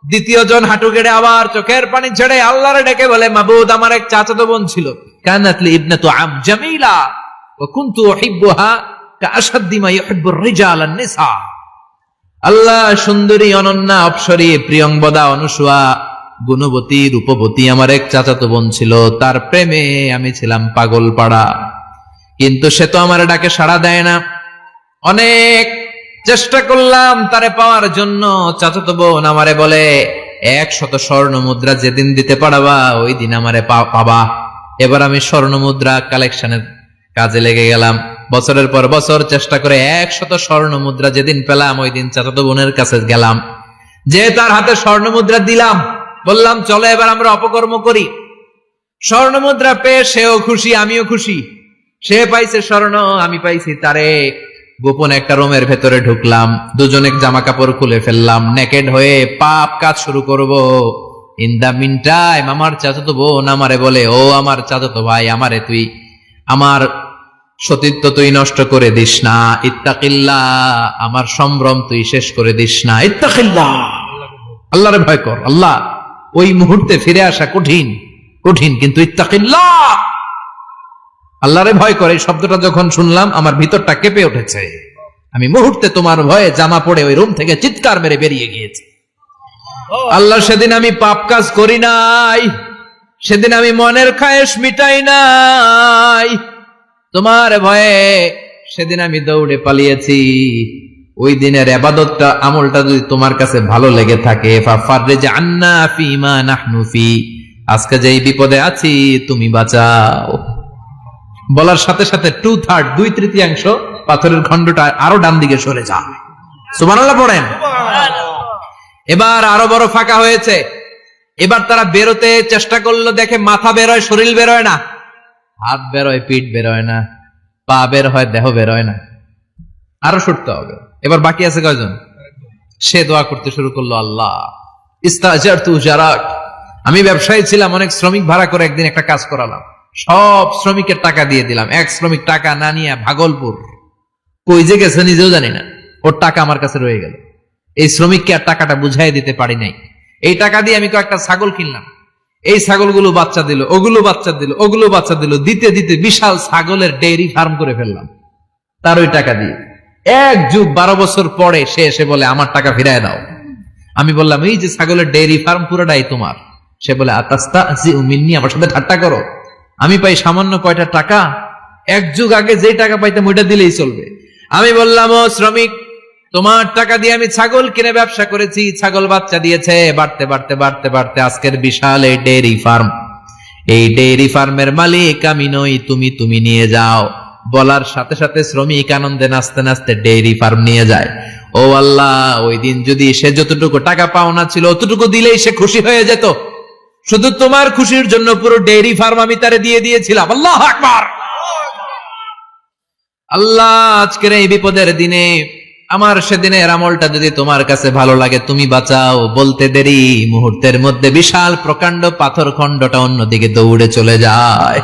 [SPEAKER 1] দ্বিতীয় জন হাঁটু গেড়ে আবার চোখের পানি ছেড়ে আল্লাহরে ডেকে বলে, মাবুদ আমার এক চাচাতো বোন ছিল, কানাতলি ইবনাতু আম জামিলা ওয়া কুনতু উহিব্বুহা কাআশাদ্দি মা ইউহিব্বুর রিজাল আন-নিসা। আল্লাহ সুন্দরী, অনন্যা, অপ্সরী, প্রিয়ংবদা, অনুসুয়া, গুণবতী, রূপবতী আমার এক চাচাতো বোন ছিল, তার প্রেমে আমি ছিলাম পাগল পাড়া, কিন্তু সে তো আমার ডাকে সাড়া দেয় না। অনেক চেষ্টা করলাম তারে পাওয়ার জন্য। চাচাতো বোন আমারে বলে, 100 স্বর্ণ মুদ্রা যেদিন দিতে পারবা ওই দিন আমারে পাবা। এবার আমি স্বর্ণ মুদ্রা কালেকশনের কাজে লেগে গেলাম। বছরের পর বছর চেষ্টা করে 100 স্বর্ণ মুদ্রা যেদিন পেলাম ওই দিন চাচাতো বোনের কাছে গেলাম, যে তার হাতে স্বর্ণ মুদ্রা দিলাম, বললাম চলো এবার আমরা অপকর্ম করি। স্বর্ণ মুদ্রা পেয়ে সেও খুশি, আমিও খুশি। সে পাইছে স্বর্ণ, আমি পাইছি তারে। গোপন একটা রুমের ভেতরে ঢুকলাম, দুজনে জামা কাপড় খুলে ফেললাম, নেকেড হয়ে পাপ কাজ শুরু করব। ইন দা মিন টাইম আমার চাচাতো বোন আমারে বলে, ও আমার চাচাতো ভাই, আমারে তুই আমার সতীত্ব তুই নষ্ট করে দিস না, ইত্তাকিল্লাহ, আমার সম্ভ্রম তুই শেষ করে দিস না, ইত্তাকিল্লাহ, আল্লাহরে ভয় কর। আল্লাহ ওই মুহূর্তে ফিরে আসা কঠিন কঠিন, কিন্তু ইত্তাকিল্লাহ, আল্লাহরে ভয় করে, এই শব্দটা যখন শুনলাম আমার ভিতরটা কেঁপে উঠেছে। আমি মুহূর্তে তোমার ভয়ে জামা পড়ে ওই রুম থেকে চিৎকার মেরে বেরিয়ে গিয়েছি। আল্লাহ সেদিন আমি পাপ কাজ করি নাই, সেদিন আমি মনের খায়েশ মিটাই নাই, তোমার ভয়ে সেদিন আমি দৌড়ে পালিয়েছি। ওই দিনের ইবাদতটা আমলটা যদি তোমার কাছে ভালো লেগে থাকে, ফাফাররিজ আন্না ফিমা নাহনু ফি, আজকে যেই বিপদে আছি তুমি বাঁচাও। বলার সাথে সাথে 2/3 2/3 পাথরের খণ্ডটা আরো ডান দিকে সরে যায়। সুবহানাল্লাহ পড়েন। এবার আরো বড় ফাঁকা হয়েছে। এবার তারা বেরোতে চেষ্টা করলো, দেখে মাথা বেরোয়, শরীর বেরোয় না, হাত বেরোয়, পিঠ বেরোয় না, পা বের হয়, দেহ বেরোয় না, আরো সরতে হবে। এবার বাকি আছে কয়জন? সে দোয়া করতে শুরু করলো, আল্লাহ ইস্তাজারতু জারাক, আমি ব্যবসায়ী ছিলাম, অনেক শ্রমিক ভাড়া করে একদিন একটা কাজ করালাম, সব শ্রমিকের টাকা দিয়ে দিলাম। এক শ্রমিক টাকা না নিয়ে ভাগলপুর কই যে গেছে নিজেও জানি না, ওর টাকা আমার কাছে রয়ে গেল। এই শ্রমিককে আর টাকাটা বুঝাই দিতে পারি নাই। এই টাকা দিয়ে আমি কয়েকটা ছাগল কিনলাম, এই ছাগলগুলো বাচ্চা দিল, ওগুলো বাচ্চা দিল, ওগুলো বাচ্চা দিল, দিতে দিতে বিশাল ছাগলের ডেইরি ফার্ম করে ফেললাম তার ওই টাকা দিয়ে। এক যুগ 12 বছর পরে সে এসে বলে আমার টাকা ফিরায় দাও। আমি বললাম এই যে ছাগলের ডেইরি ফার্ম পুরোটাই তোমার। সে বলে আতাস্তাহজিউ মিন্নী, আমার সাথে ঠাট্টা করো? আমি পাই সামান্য কয়টা টাকা, এক যুগ আগে যে টাকা পাইতাম ওইটা দিলেই চলবে। আমি বললাম ও শ্রমিক, তোমার টাকা দিয়ে আমি ছাগল কিনে ব্যবসা করেছি, ছাগল বাচ্চা দিয়েছে, বাড়তে বাড়তে বাড়তে বাড়তে আজকের বিশাল এই ডেইরি ফার্ম। এই ডেইরি ফার্মের মালিক আমি নই, তুমি নিয়ে যাও। বলার সাথে সাথে শ্রমিক আনন্দে নাচতে নাচতে ডেইরি ফার্ম নিয়ে যায়। ও আল্লাহ, ওই দিন যদি সে যতটুকু টাকা পাওনা ছিল অতটুকু দিলেই সে খুশি হয়ে যেত। শুধু তোমার খুশির জন্য পুরো ডেইরি ফার্ম আমি তারে দিয়ে দিয়েছিলাম। আল্লাহু আকবার। আল্লাহ, আজকের এই বিপদের দিনে আমার সেদিনের আমলটা যদি তোমার কাছে ভালো লাগে তুমি বাঁচাও। বলতে দেরি, মুহূর্তের মধ্যে বিশাল প্রকাণ্ড পাথর খণ্ডটা অন্যদিকে দৌড়ে চলে যায়।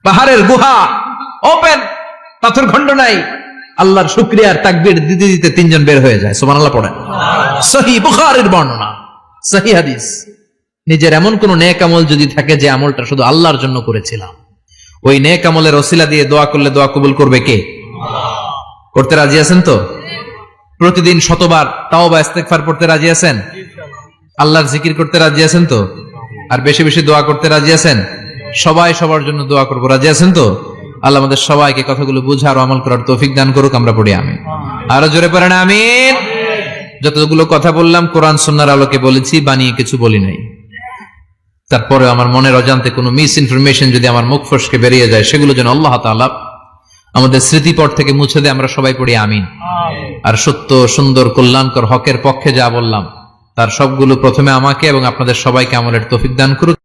[SPEAKER 1] পাহাড়ের গুহা ওপেন, পাথর খণ্ড নাই। আল্লাহর শুকরিয়ার তাকবীর দিতে দিতে 3 জন বের হয়ে যায়। সুবহানাল্লাহ পড়েন। সহিহ বুখারীর বর্ণনা, সহিহ হাদিস। নিজের এমন কোন নেক আমল যদি থাকে যে আমলটা শুধু আল্লাহর জন্য করেছিলাম, ওই নেক আমলের ওসিলা দিয়ে দোয়া করলে দোয়া কবুল করবে কে? করতে রাজি আছেন তো? প্রতিদিন শতবার তাওবা ইস্তেগফার পড়তে রাজি আছেন? আল্লাহর জিকির করতে রাজি আছেন তো? আর বেশি বেশি দোয়া করতে রাজি আছেন? সবাই সবার জন্য দোয়া করবো, রাজি আছেন তো? আল্লাহ আমাদের সবাইকে কথাগুলো বুঝার ও আমল করার তৌফিক দান করুক। আমরা পড়ি আমিন। আরো জোরে পড়েন আমিন। যতগুলো কথা বললাম কোরআন সুন্নাহর আলোকে বলেছি, বানিয়ে কিছু বলি নাই। তারপরে আমার মনের অজান্তে কোনো মিস ইনফরমেশন যদি আমার মুখ ফসকে বেরিয়ে যায়, সেগুলো যেন আল্লাহ তাআলা আমাদের স্মৃতিপট থেকে মুছে দেয়। আমরা সবাই পড়ি আমিন। আর সত্য, সুন্দর, কল্যাণকর, হকের পক্ষে যা বললাম তার সবগুলো প্রথমে আমাকে এবং আপনাদের সবাইকে আমলের তৌফিক দান করুক।